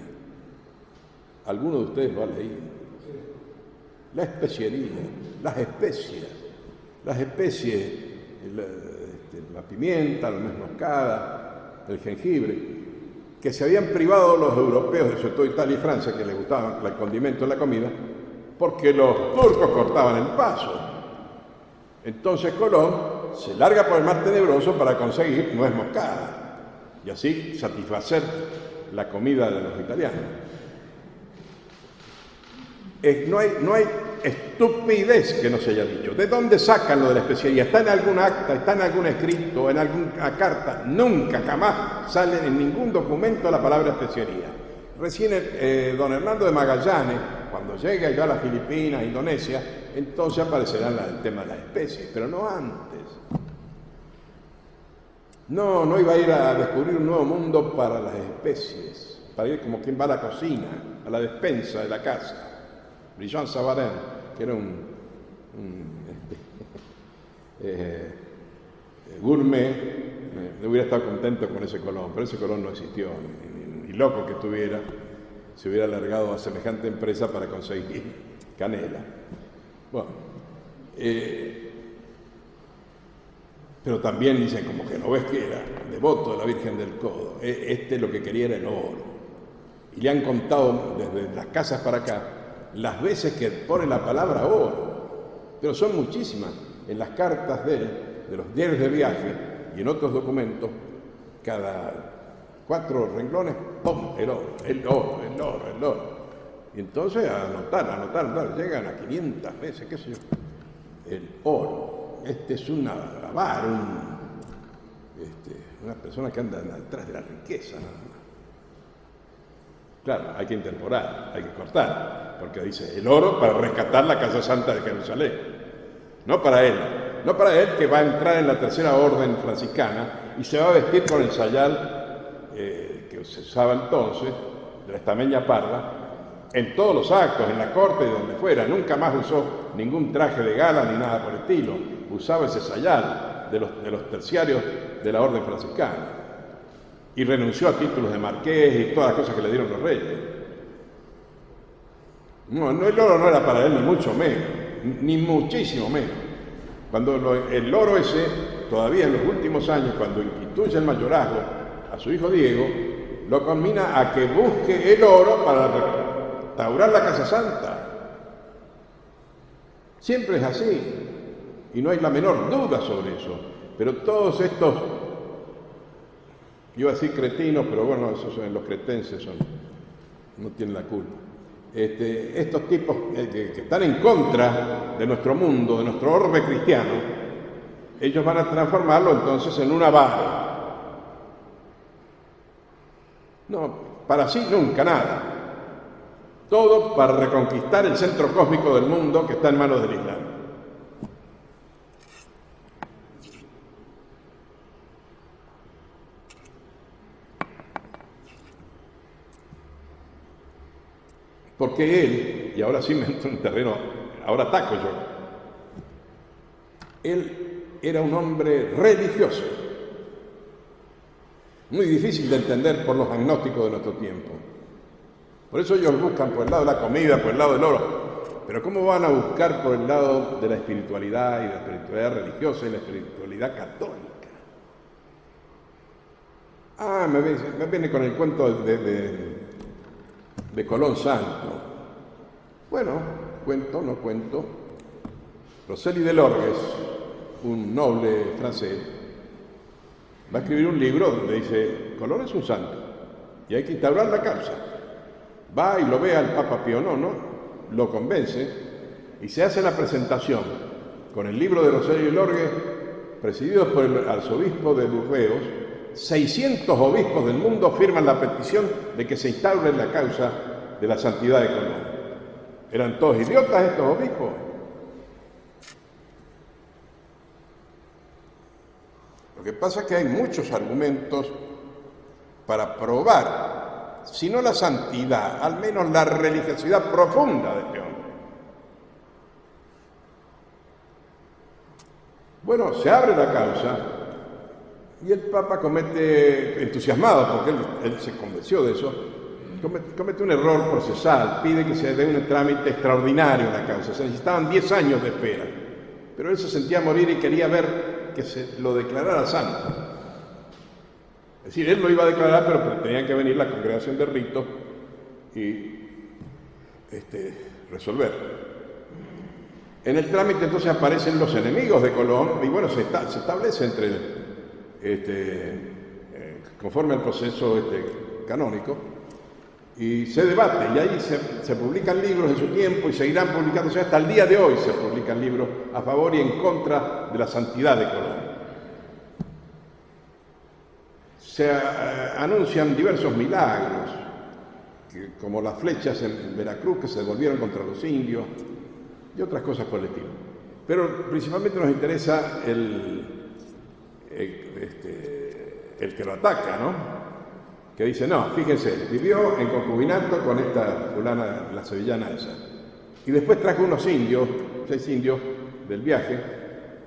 ¿Alguno de ustedes lo ha leído? La especiería, las especies, la pimienta, la nuez moscada, el jengibre, que se habían privado los europeos, sobre todo Italia y Francia, que les gustaba el condimento en la comida, porque los turcos cortaban el paso. Entonces Colón se larga por el mar tenebroso para conseguir nuez moscada y así satisfacer la comida de los italianos. No hay estupidez que no se haya dicho. ¿De dónde sacan lo de la especiería? ¿Está en algún acta, está en algún escrito, en alguna carta? Nunca, jamás sale en ningún documento la palabra especiería. Recién don Hernando de Magallanes, cuando llegue ya a las Filipinas, Indonesia, entonces aparecerá el tema de las especies, pero no antes. No iba a ir a descubrir un nuevo mundo para las especies, para ir como quien va a la cocina, a la despensa de la casa. Jean Savarin, que era un gourmet, hubiera estado contento con ese Colón, pero ese Colón no existió, ni loco que estuviera, se hubiera alargado a semejante empresa para conseguir canela. Bueno, pero también dicen como que no ves que era devoto de la Virgen del Codo. Lo que quería era el oro. Y le han contado desde las casas para acá las veces que pone la palabra oro. Pero son muchísimas. En las cartas de él, de los diarios de viaje y en otros documentos, cada 4 renglones, ¡pum! El oro. Y entonces a anotar, llegan a 500 veces, qué sé yo. El oro. Es un avarar, una persona que anda detrás de la riqueza, nada más. Claro, hay que intemporar, hay que cortar, porque dice el oro para rescatar la Casa Santa de Jerusalén. No para él que va a entrar en la tercera orden franciscana y se va a vestir con el sayal que se usaba entonces, de la estameña parda, en todos los actos, en la corte, de donde fuera. Nunca más usó ningún traje de gala ni nada por el estilo. Usaba ese sayal de los terciarios de la orden franciscana. Y renunció a títulos de marqués y todas las cosas que le dieron los reyes. No, el oro no era para él, ni mucho menos, ni muchísimo menos. Cuando el oro ese, todavía en los últimos años, cuando instituye el mayorazgo a su hijo Diego, lo conmina a que busque el oro para restaurar la Casa Santa. Siempre es así, y no hay la menor duda sobre eso. Pero todos estos, iba a decir cretinos, pero bueno, esos son los cretenses, no tienen la culpa. Estos tipos que están en contra de nuestro mundo, de nuestro orbe cristiano, ellos van a transformarlo entonces en una vara. No, para sí nunca nada. Todo para reconquistar el centro cósmico del mundo que está en manos del Islam. Porque él, y ahora sí me entro en un terreno, ahora ataco yo, él era un hombre religioso, muy difícil de entender por los agnósticos de nuestro tiempo. Por eso ellos buscan por el lado de la comida, por el lado del oro. Pero ¿cómo van a buscar por el lado de la espiritualidad y la espiritualidad religiosa y la espiritualidad católica? Me viene con el cuento de Colón Santo. Bueno, no cuento. Rosely de Lorgues, un noble francés, va a escribir un libro donde dice, Colón es un santo y hay que instaurar la causa. Va y lo ve al Papa Pío IX, lo convence y se hace la presentación con el libro de Rosely de Lorgues, presididos por el arzobispo de Burdeos. 600 obispos del mundo firman la petición de que se instaure la causa de la santidad de Colón. ¿Eran todos idiotas estos obispos? Lo que pasa es que hay muchos argumentos para probar, si no la santidad, al menos la religiosidad profunda de este hombre. Bueno, se abre la causa y el Papa comete, entusiasmado porque él se convenció de eso, comete un error procesal, pide que se dé un trámite extraordinario en la causa. Se necesitaban 10 años de espera, pero él se sentía morir y quería ver que se lo declarara santo. Es decir, él lo iba a declarar, pero tenían que venir la congregación de rito y resolver. En el trámite entonces aparecen los enemigos de Colón y bueno, se establece conforme al proceso canónico, Y se debate, y ahí se publican libros en su tiempo y seguirán publicándose hasta el día de hoy. Se publican libros a favor y en contra de la santidad de Colón. Se anuncian diversos milagros, como las flechas en Veracruz que se devolvieron contra los indios y otras cosas por el estilo. Pero principalmente nos interesa el que lo ataca, ¿no? Que dice, no, fíjense, vivió en concubinato con esta fulana, la sevillana esa. Y después trajo unos indios, 6 indios del viaje,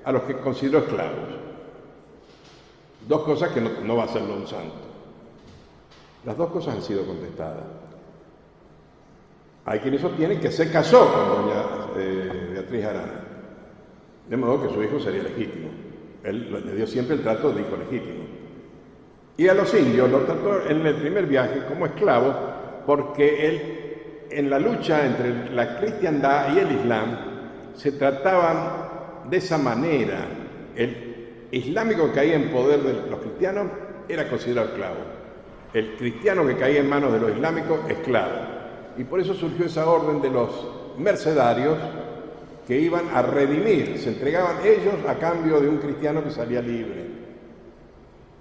a los que consideró esclavos. 2 cosas que no va a hacerlo un santo. Las 2 cosas han sido contestadas. Hay quienes sostienen que se casó con doña Beatriz Arana, de modo que su hijo sería legítimo. Él le dio siempre el trato de hijo legítimo. Y a los indios los trató en el primer viaje como esclavos porque él, en la lucha entre la cristiandad y el islam, se trataban de esa manera. El islámico que caía en poder de los cristianos era considerado esclavo. El cristiano que caía en manos de los islámicos, esclavo. Y por eso surgió esa orden de los mercedarios que iban a redimir, se entregaban ellos a cambio de un cristiano que salía libre.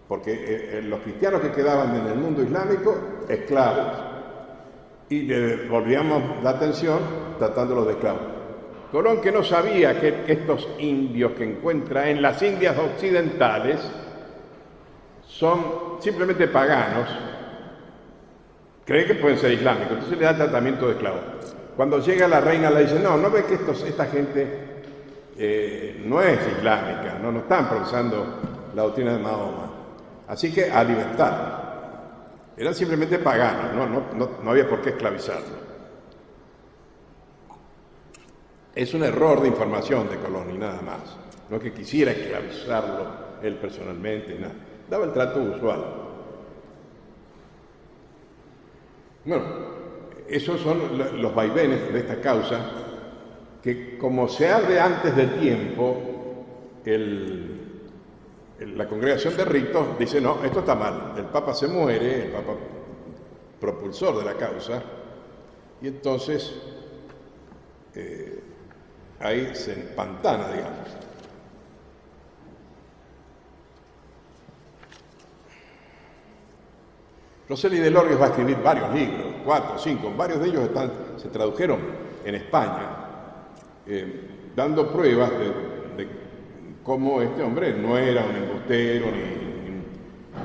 Porque los cristianos que quedaban en el mundo islámico, esclavos. Y le volvíamos la atención tratándolos de esclavos. Colón, que no sabía que estos indios que encuentra en las Indias occidentales son simplemente paganos, cree que pueden ser islámicos, entonces le da tratamiento de esclavo. Cuando llega la reina le dice, no ve que esta gente no es islámica, no están profesando la doctrina de Mahoma. Así que a libertad. Eran simplemente paganos, no había por qué esclavizarlos. Es un error de información de Colón y nada más. No es que quisiera esclavizarlo él personalmente, nada. Daba el trato usual. Bueno, esos son los vaivenes de esta causa, que como se abre antes del tiempo, la congregación de ritos dice, no, esto está mal. El Papa se muere, el Papa propulsor de la causa, y entonces ahí se empantana, digamos. Roseli de Lorgues va a escribir varios libros, 4, 5, varios de ellos se tradujeron en España, dando pruebas de cómo este hombre no era un embustero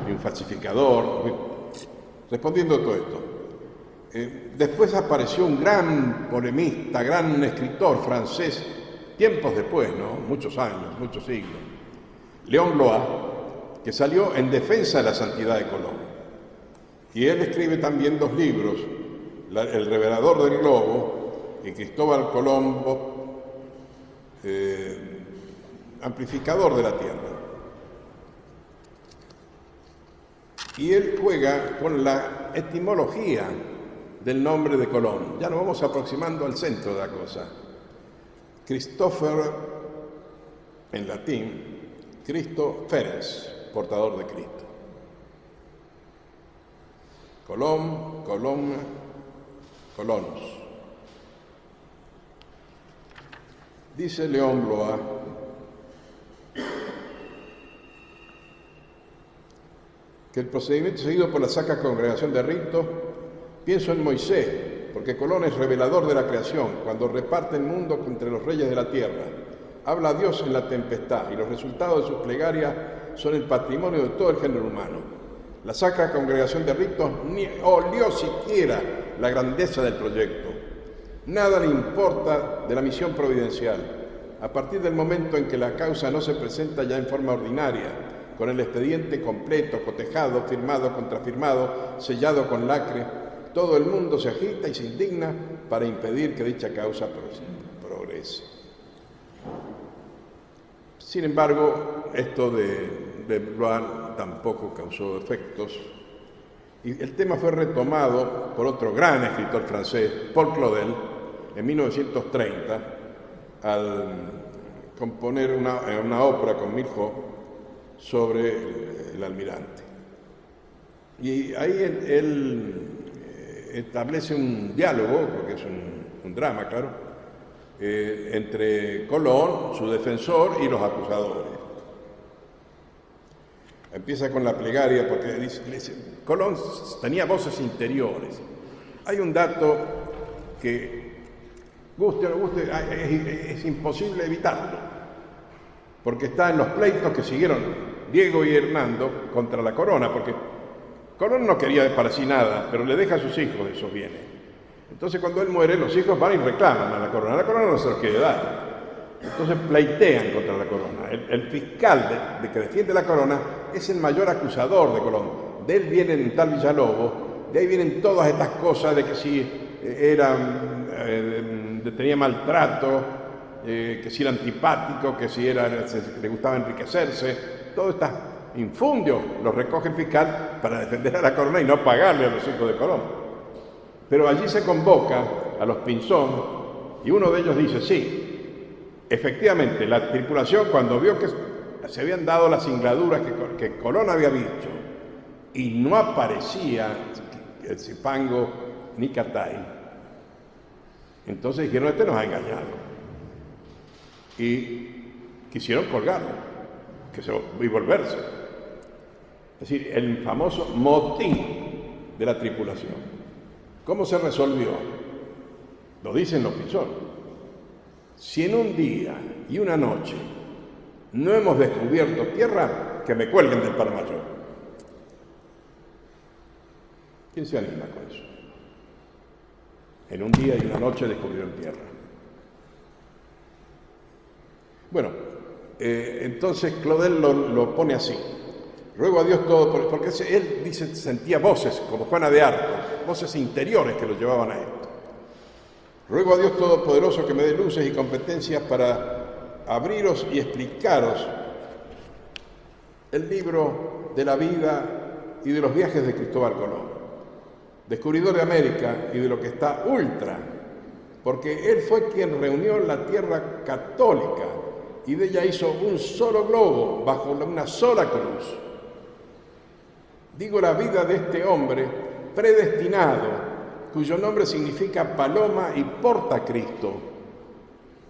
ni un falsificador, respondiendo a todo esto. Después apareció un gran polemista, gran escritor francés, tiempos después, ¿no? Muchos años, muchos siglos, Léon Blois, que salió en defensa de la santidad de Colón. Y él escribe también 2 libros, El revelador del globo y Cristóbal Colombo, amplificador de la tierra. Y él juega con la etimología del nombre de Colón. Ya nos vamos aproximando al centro de la cosa. Christopher, en latín, Cristo Feres, portador de Cristo. Colón, Colón, Colonos. Dice Léon Blois que el procedimiento seguido por la Sacra Congregación de Ritos, pienso en Moisés, porque Colón es revelador de la creación, cuando reparte el mundo entre los reyes de la tierra. Habla a Dios en la tempestad y los resultados de sus plegarias son el patrimonio de todo el género humano. La Sacra Congregación de Ritos ni olió siquiera la grandeza del proyecto. Nada le importa de la misión providencial. A partir del momento en que la causa no se presenta ya en forma ordinaria, con el expediente completo, cotejado, firmado, contrafirmado, sellado con lacre, todo el mundo se agita y se indigna para impedir que dicha causa progrese. Sin embargo, esto de Blois tampoco causó efectos, y el tema fue retomado por otro gran escritor francés, Paul Claudel, en 1930, al componer una ópera con Mirbeau sobre el almirante. Y ahí él establece un diálogo, porque es un drama, claro, entre Colón, su defensor, y los acusadores. Empieza con la plegaria porque dice, Colón tenía voces interiores. Hay un dato que, guste o no guste, es imposible evitarlo, porque está en los pleitos que siguieron Diego y Hernando contra la corona, porque Colón no quería para sí nada, pero le deja a sus hijos esos bienes. Entonces cuando él muere, los hijos van y reclaman a la corona no se los quiere dar. Entonces pleitean contra la corona. El fiscal de que defiende la corona es el mayor acusador de Colón. De él vienen tal Villalobos, de ahí vienen todas estas cosas de que si tenía maltrato, que si era antipático, que si le gustaba enriquecerse, todos estos infundios los recoge el fiscal para defender a la corona y no pagarle a los hijos de Colón. Pero allí se convoca a los Pinzón y uno de ellos dice, sí, efectivamente, la tripulación cuando vio que se habían dado las singladuras que Colón había dicho y no aparecía el Cipango ni Catay, entonces dijeron, este nos ha engañado. Y quisieron colgarlo y volverse. Es decir, el famoso motín de la tripulación. ¿Cómo se resolvió? Lo dicen los Pinzón. Si en un día y una noche no hemos descubierto tierra, que me cuelguen del par mayor. ¿Quién se anima con eso? En un día y una noche descubrieron tierra. Bueno, entonces Claudel lo pone así. Ruego a Dios todo, porque él dice, sentía voces, como Juana de Arco, voces interiores que lo llevaban a esto. Ruego a Dios Todopoderoso que me dé luces y competencias para abriros y explicaros el libro de la vida y de los viajes de Cristóbal Colón, descubridor de América y de lo que está ultra, porque él fue quien reunió la tierra católica y de ella hizo un solo globo bajo una sola cruz. Digo la vida de este hombre predestinado, cuyo nombre significa paloma y porta a Cristo,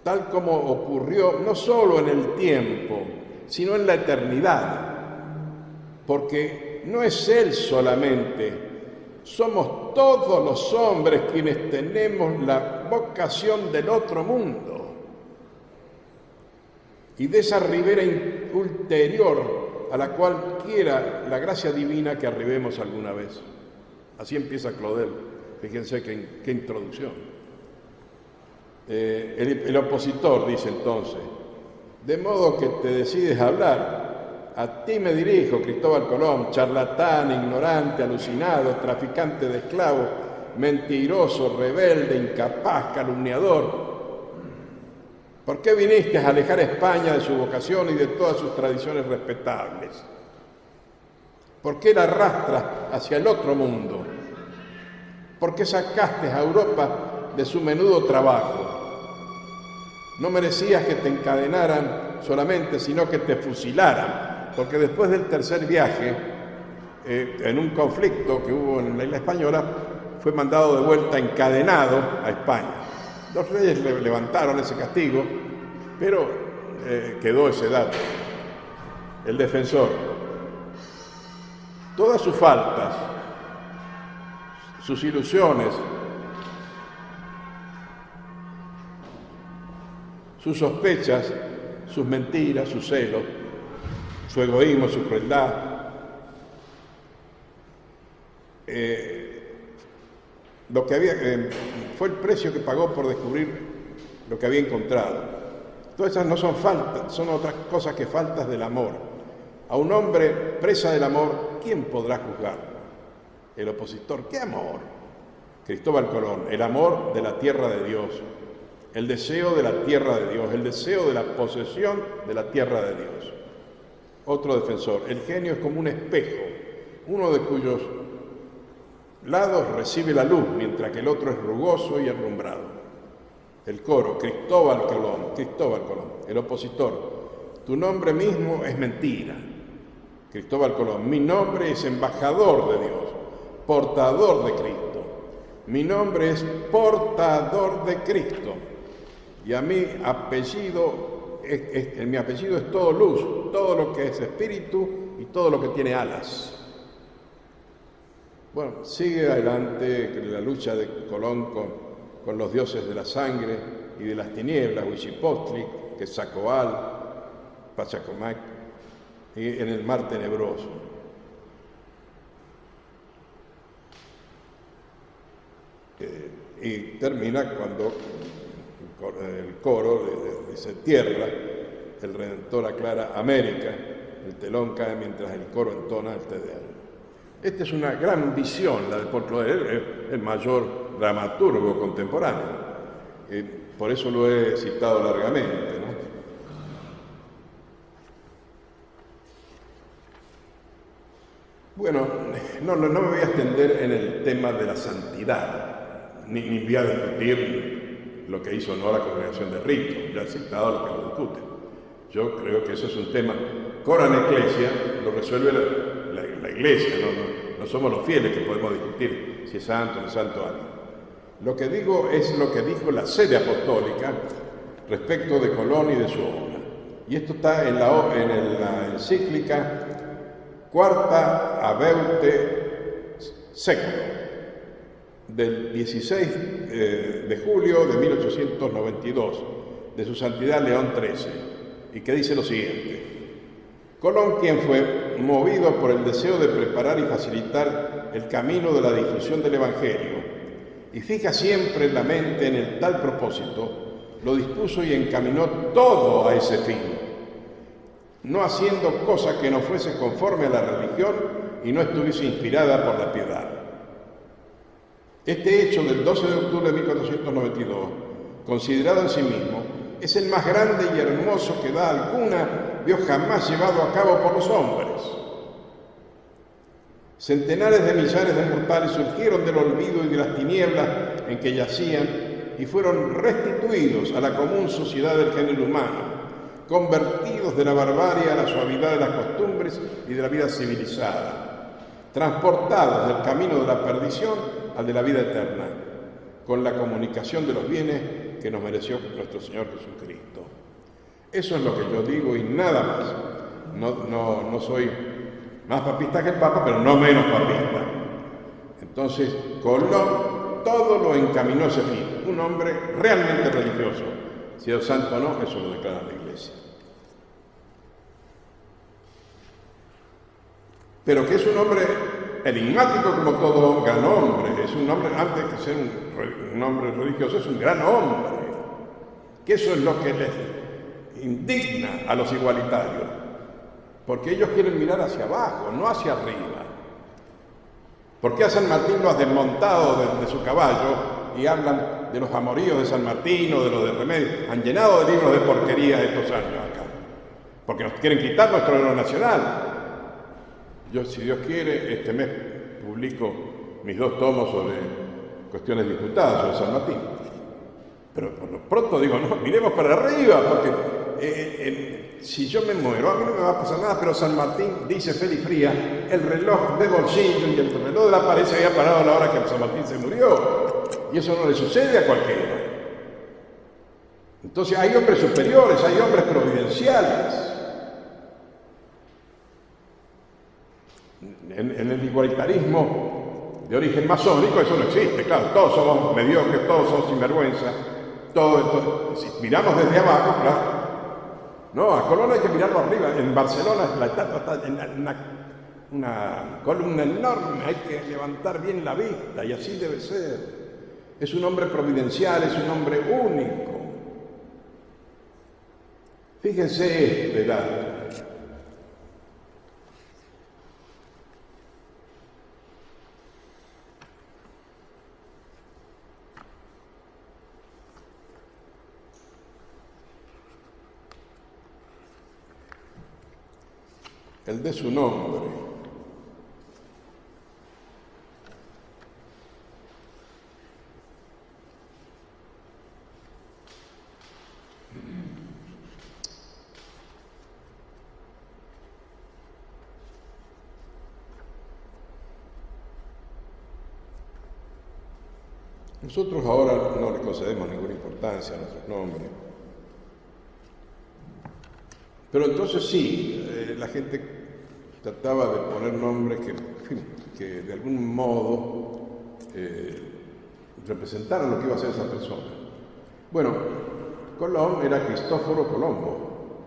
tal como ocurrió no solo en el tiempo, sino en la eternidad, porque no es Él solamente, somos todos los hombres quienes tenemos la vocación del otro mundo y de esa ribera ulterior a la cual quiera la gracia divina que arribemos alguna vez. Así empieza Claudel. Fíjense qué introducción. El opositor dice entonces, de modo que te decides hablar, a ti me dirijo, Cristóbal Colón, charlatán, ignorante, alucinado, traficante de esclavos, mentiroso, rebelde, incapaz, calumniador. ¿Por qué viniste a alejar a España de su vocación y de todas sus tradiciones respetables? ¿Por qué la arrastras hacia el otro mundo? ¿Por qué sacaste a Europa de su menudo trabajo? No merecías que te encadenaran solamente, sino que te fusilaran, porque después del tercer viaje, en un conflicto que hubo en la isla española, fue mandado de vuelta encadenado a España. Los reyes le levantaron ese castigo, pero quedó ese dato. El defensor. Todas sus faltas, sus ilusiones, sus sospechas, sus mentiras, su celo, su egoísmo, su crueldad, lo que había fue el precio que pagó por descubrir lo que había encontrado. Todas esas no son faltas, son otras cosas que faltas del amor. A un hombre presa del amor, ¿quién podrá juzgarlo? El opositor, ¿qué amor? Cristóbal Colón, el amor de la tierra de Dios, el deseo de la tierra de Dios, el deseo de la posesión de la tierra de Dios. Otro defensor, el genio es como un espejo, uno de cuyos lados recibe la luz, mientras que el otro es rugoso y herrumbrado. El coro, Cristóbal Colón, el opositor, tu nombre mismo es mentira. Cristóbal Colón, mi nombre es embajador de Dios, portador de Cristo. Mi nombre es portador de Cristo y a mi apellido es todo luz, todo lo que es espíritu y todo lo que tiene alas. Bueno, sigue adelante la lucha de Colón con los dioses de la sangre y de las tinieblas, Huitzilopochtli, Quetzalcóatl, Pachacamac, y en el mar tenebroso. Y termina cuando el coro dice tierra, el Redentor aclara América, el telón cae mientras el coro entona el Te Deum. Esta es una gran visión, la de Paul Claudel, el mayor dramaturgo contemporáneo. Por eso lo he citado largamente, ¿no? Bueno, no me voy a extender en el tema de la santidad, ni voy a discutir lo que hizo no la Congregación de Rito, ya he citado lo que lo discuten. Yo creo que eso es un tema, Coram Ecclesia lo resuelve la Iglesia, no somos los fieles que podemos discutir si es santo o no es santo alguien. Lo que digo es lo que dijo la Sede Apostólica respecto de Colón y de su obra. Y esto está en la encíclica Quarta Abeute Seculo, del 16 de julio de 1892, de su Santidad León XIII, y que dice lo siguiente: Colón, quien fue movido por el deseo de preparar y facilitar el camino de la difusión del Evangelio, y fija siempre la mente en el tal propósito, lo dispuso y encaminó todo a ese fin, no haciendo cosa que no fuese conforme a la religión y no estuviese inspirada por la piedad. Este hecho del 12 de octubre de 1492, considerado en sí mismo, es el más grande y hermoso que edad alguna vio jamás llevado a cabo por los hombres. Centenares de millares de mortales surgieron del olvido y de las tinieblas en que yacían y fueron restituidos a la común sociedad del género humano, convertidos de la barbarie a la suavidad de las costumbres y de la vida civilizada, transportados del camino de la perdición al de la vida eterna, con la comunicación de los bienes que nos mereció nuestro Señor Jesucristo. Eso es lo que yo digo y nada más. No soy más papista que el Papa, pero no menos papista. Entonces, Colón todo lo encaminó a ese fin. Un hombre realmente religioso. Si es santo o no, eso lo declara la Iglesia. Pero que es un hombre enigmático como todo gran hombre. Es un hombre, antes que ser un hombre religioso, es un gran hombre. Que eso es lo que les indigna a los igualitarios. Porque ellos quieren mirar hacia abajo, no hacia arriba. ¿Por qué a San Martín lo has desmontado de su caballo y hablan de los amoríos de San Martín o de los de Remedio? Han llenado de libros de porquería estos años acá. Porque nos quieren quitar nuestro héroe nacional. Yo, si Dios quiere, este mes publico mis 2 tomos sobre cuestiones disputadas sobre San Martín. Pero por lo pronto digo, no, miremos para arriba, porque si yo me muero, a mí no me va a pasar nada, pero San Martín, dice Félix Frías, el reloj de bolsillo y el reloj de la pared se había parado a la hora que San Martín se murió. Y eso no le sucede a cualquiera. Entonces hay hombres superiores, hay hombres providenciales. En el igualitarismo de origen masónico eso no existe, claro, todos somos mediocres, todos somos sinvergüenza, si miramos desde abajo, claro. No, a Colón hay que mirarlo arriba. En Barcelona la estatua está en una columna enorme, hay que levantar bien la vista y así debe ser. Es un hombre providencial, es un hombre único. Fíjense este dato. El de su nombre. Nosotros ahora no le concedemos ninguna importancia a nuestros nombres. Pero entonces sí, la gente trataba de poner nombres que, en fin, que de algún modo representaran lo que iba a ser esa persona. Bueno, Colón era Cristóforo Colombo,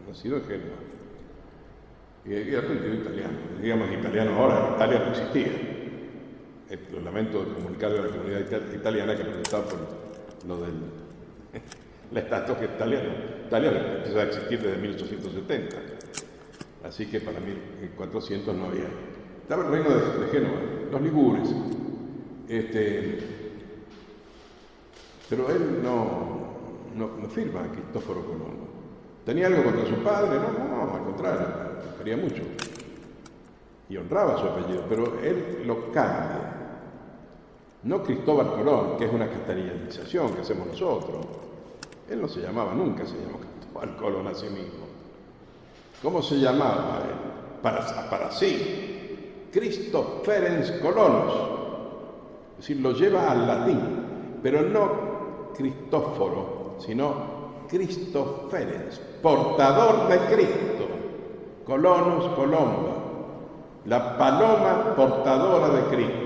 nacido en Génova, y aprendió italiano. Digamos italiano ahora, en Italia no existía. Lo lamento de comunicarle a la comunidad italiana que protestaba por lo del la estatua que Italia empezó a existir desde 1870. Así que para 1400 no había. Estaba el reino de Génova, los ligures. Pero él no firma a Cristóforo Colombo. ¿Tenía algo contra su padre? No, al contrario, quería mucho. Y honraba su apellido, pero él lo cambia. No Cristóbal Colón, que es una castellanización que hacemos nosotros. Él no se llamaba, nunca se llamó Cristóbal Colón a sí mismo. ¿Cómo se llamaba él? Para sí. Christopherens Colonos. Es decir, lo lleva al latín, pero no Cristóforo, sino Christopherens, portador de Cristo. Colonus Colomba, la paloma portadora de Cristo.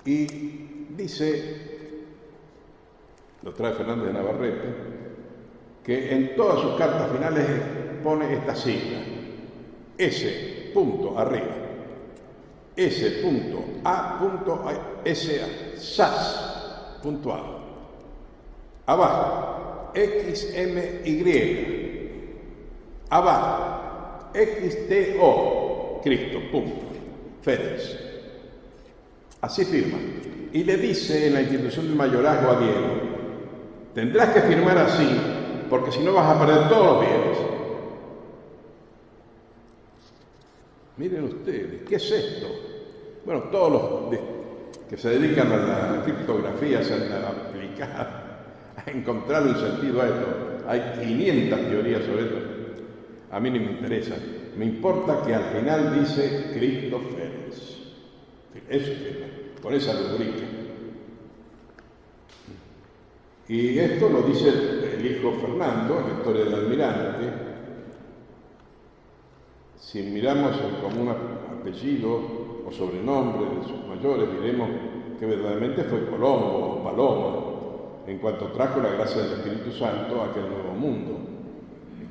Y dice, lo trae Fernández de Navarrete, que en todas sus cartas finales pone esta sigla, S, punto, arriba, S, punto, A, punto, S, SAS, puntuado, abajo, XMY, abajo, XTO, Cristo, punto, Fedes. Así firma. Y le dice en la institución del mayorazgo a Diego, tendrás que firmar así, porque si no vas a perder todos los bienes. Miren ustedes, ¿qué es esto? Bueno, todos los que se dedican a la criptografía se han aplicado a encontrar un sentido a esto. Hay 500 teorías sobre esto. A mí no me interesa. Me importa que al final dice Christopherens. Eso es, con esa rubrica. Y esto lo dice el hijo Fernando en la historia del almirante. Si miramos el común apellido o sobrenombre de sus mayores, diremos que verdaderamente fue Colombo o Paloma, en cuanto trajo la gracia del Espíritu Santo a aquel nuevo mundo,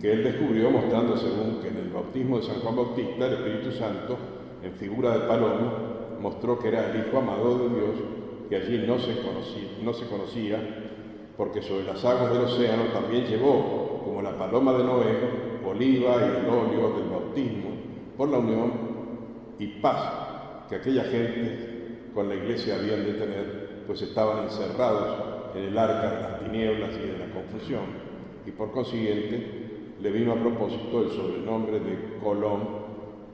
que él descubrió mostrando según que en el bautismo de San Juan Bautista el Espíritu Santo, en figura de paloma, mostró que era el Hijo amado de Dios, que allí no se conocía, porque sobre las aguas del océano también llevó, como la paloma de Noé, oliva y el óleo del bautismo, por la unión y paz que aquella gente con la iglesia habían de tener, pues estaban encerrados en el arca de las tinieblas y de la confusión, y por consiguiente le vino a propósito el sobrenombre de Colón,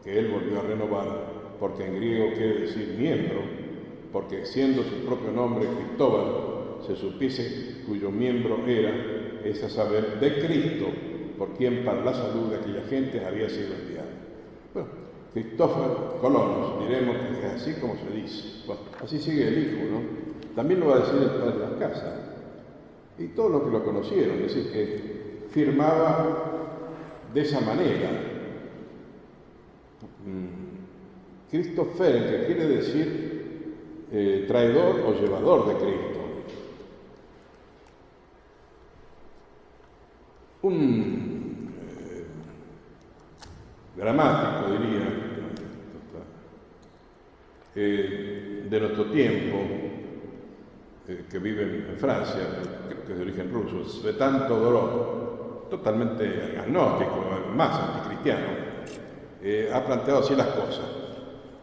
que él volvió a renovar, porque en griego quiere decir miembro, porque siendo su propio nombre Cristóbal, se supiese cuyo miembro era, es a saber, de Cristo, por quien para la salud de aquellas gentes había sido enviado. Bueno, Cristóforo Colón, diremos que es así como se dice. Bueno, así sigue el hijo, ¿no? También lo va a decir el padre de las casas. Y todos los que lo conocieron, es decir, que firmaba de esa manera. Christopher, que quiere decir traidor o llevador de Cristo. Un gramático, diría, de nuestro tiempo, que vive en Francia, creo que es de origen ruso, Svetan Todorov, totalmente agnóstico, más anticristiano, ha planteado así las cosas.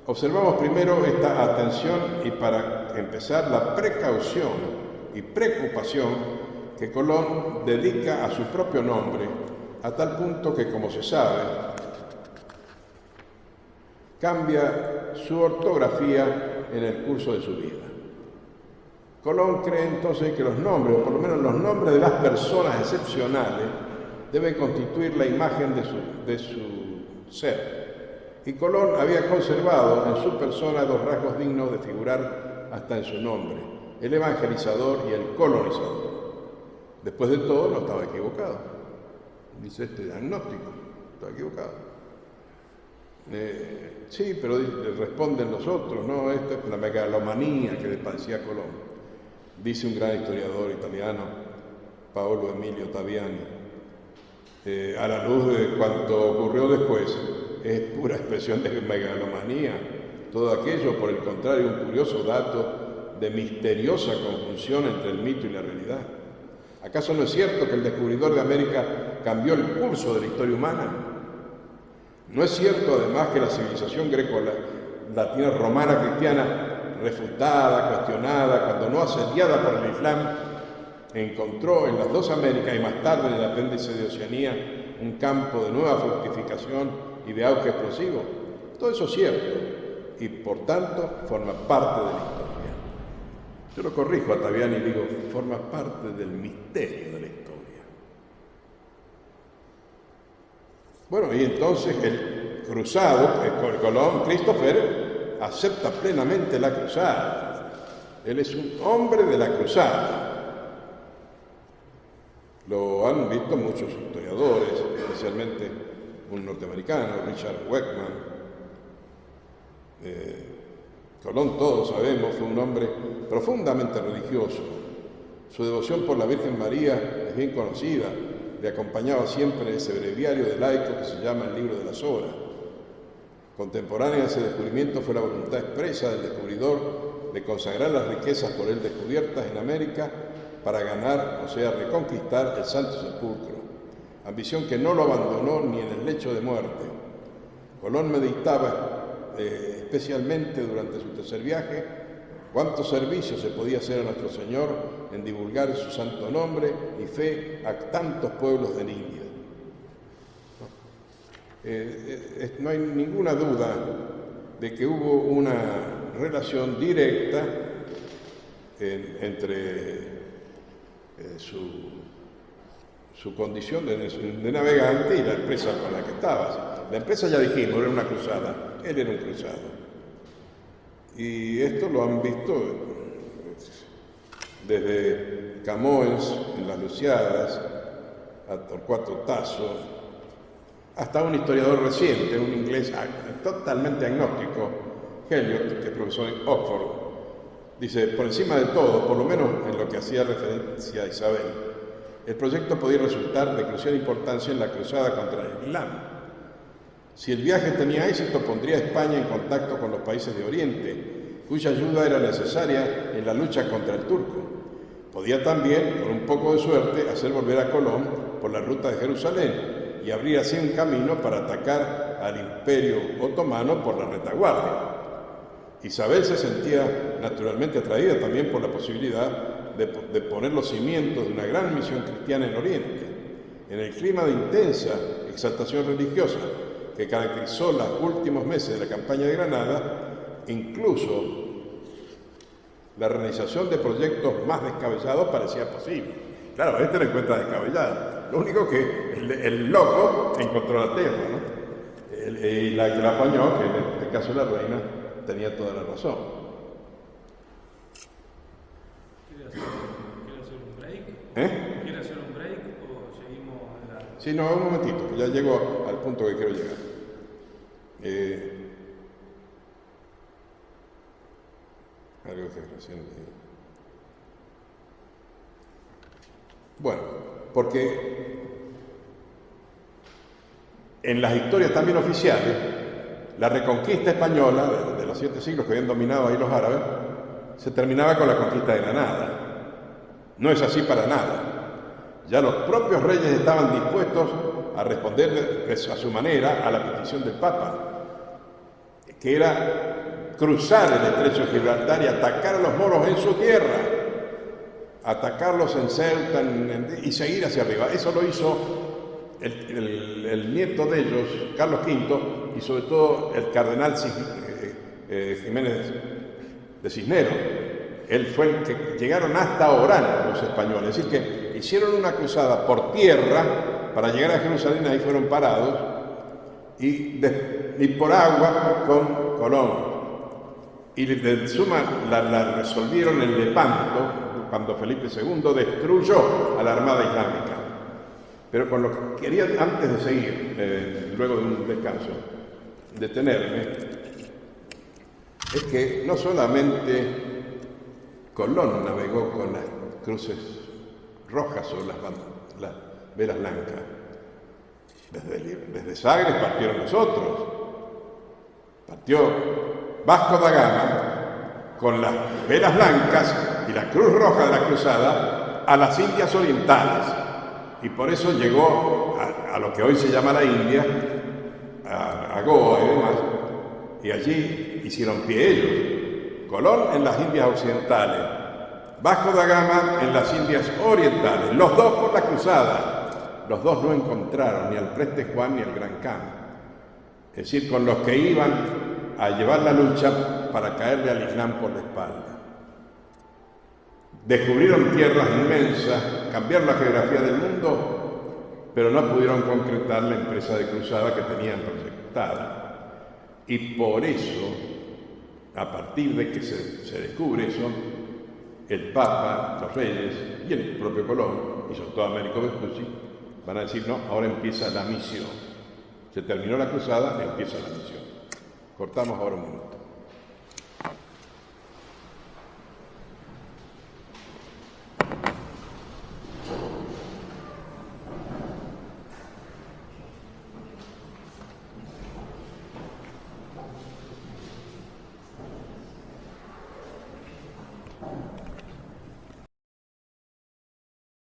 Observamos primero esta atención y para empezar la precaución y preocupación que Colón dedica a su propio nombre, a tal punto que, como se sabe, cambia su ortografía en el curso de su vida. Colón cree entonces que los nombres, o por lo menos los nombres de las personas excepcionales, deben constituir la imagen de su ser. Y Colón había conservado en su persona dos rasgos dignos de figurar hasta en su nombre: el evangelizador y el colonizador. Después de todo, no estaba equivocado. Dice este agnóstico, estaba equivocado. Sí, pero le responden los otros, no, esta es la megalomanía que padecía Colón. Dice un gran historiador italiano, Paolo Emilio Taviani, a la luz de cuanto ocurrió después, es pura expresión de megalomanía. Todo aquello, por el contrario, un curioso dato de misteriosa conjunción entre el mito y la realidad. ¿Acaso no es cierto que el descubridor de América cambió el curso de la historia humana? ¿No es cierto, además, que la civilización greco-latina romana cristiana, refutada, cuestionada, cuando no asediada por el Islam, encontró en las dos Américas y más tarde en el apéndice de Oceanía un campo de nueva fructificación y de auge explosivo? Todo eso es cierto y, por tanto, forma parte de la historia. Yo lo corrijo a Taviani y digo, forma parte del misterio de la historia. Bueno, y entonces el cruzado, el Colón, Christopher, acepta plenamente la cruzada. Él es un hombre de la cruzada. Lo han visto muchos historiadores, especialmente un norteamericano, Richard Weckman. Colón, todos sabemos, fue un hombre profundamente religioso. Su devoción por la Virgen María es bien conocida. Le acompañaba siempre ese breviario de laico que se llama el Libro de las Horas. Contemporánea a ese descubrimiento fue la voluntad expresa del descubridor de consagrar las riquezas por él descubiertas en América para ganar, o sea, reconquistar el Santo Sepulcro, ambición que no lo abandonó ni en el lecho de muerte. Colón meditaba especialmente durante su tercer viaje cuánto servicio se podía hacer a nuestro Señor en divulgar su santo nombre y fe a tantos pueblos de India. No hay ninguna duda de que hubo una relación directa entre su condición de navegante y la empresa con la que estaba. La empresa, ya dijimos, era una cruzada, él era un cruzado. Y esto lo han visto desde Camoens en las Luciadas, a Torcuato Tasso, hasta un historiador reciente, un inglés totalmente agnóstico, Eliot, que es profesor en Oxford, dice, por encima de todo, por lo menos en lo que hacía referencia a Isabel, el proyecto podía resultar de crucial importancia en la cruzada contra el Islam. Si el viaje tenía éxito, pondría a España en contacto con los países de Oriente, cuya ayuda era necesaria en la lucha contra el turco. Podía también, con un poco de suerte, hacer volver a Colón por la ruta de Jerusalén y abrir así un camino para atacar al Imperio Otomano por la retaguardia. Isabel se sentía naturalmente atraída también por la posibilidad de poner los cimientos de una gran misión cristiana en Oriente. En el clima de intensa exaltación religiosa que caracterizó los últimos meses de la campaña de Granada, incluso la realización de proyectos más descabellados parecía posible. Claro, este lo encuentra descabellado. Lo único que el loco encontró la tierra, ¿no? Y la que la apañó, que en este caso la reina, tenía toda la razón. ¿Quiere hacer un break? ¿Quiere hacer un break o seguimos en la...? Sí, no, un momentito, que ya llego al punto que quiero llegar. Algo que recién leí. Bueno, porque en las historias también oficiales, la reconquista española de los 7 siglos que habían dominado ahí los árabes, se terminaba con la conquista de Granada. No es así para nada. Ya los propios reyes estaban dispuestos a responder a su manera a la petición del Papa, que era cruzar el estrecho de Gibraltar y atacar a los moros en su tierra, atacarlos en Ceuta y seguir hacia arriba. Eso lo hizo el nieto de ellos, Carlos V, y sobre todo el cardenal Jiménez de Cisneros. Él fue el que llegaron hasta Orán los españoles, es decir, que hicieron una cruzada por tierra para llegar a Jerusalén, ahí fueron parados, y y por agua con Colón. Y de suma la resolvieron en Lepanto, cuando Felipe II destruyó a la Armada Islámica. Pero con lo que quería, antes de seguir, luego de un descanso, detenerme, es que no solamente Colón navegó con las cruces rojas o las velas blancas. Desde Sagres partieron los otros. Partió Vasco da Gama con las velas blancas y la cruz roja de la cruzada a las Indias Orientales. Y por eso llegó a lo que hoy se llama la India, a Goa y demás, y allí hicieron pie ellos. Colón en las Indias Occidentales, Vasco da Gama en las Indias Orientales, los dos por la cruzada. Los dos no encontraron ni al Preste Juan ni al Gran Khan. Es decir, con los que iban a llevar la lucha para caerle al Islam por la espalda. Descubrieron tierras inmensas, cambiaron la geografía del mundo, pero no pudieron concretar la empresa de cruzada que tenían proyectada. Y por eso, a partir de que se descubre eso, el Papa, los reyes y el propio Colón, y sobre todo Américo Vespucci, van a decir, no, ahora empieza la misión. Se terminó la cruzada, empieza la misión. Cortamos ahora un minuto.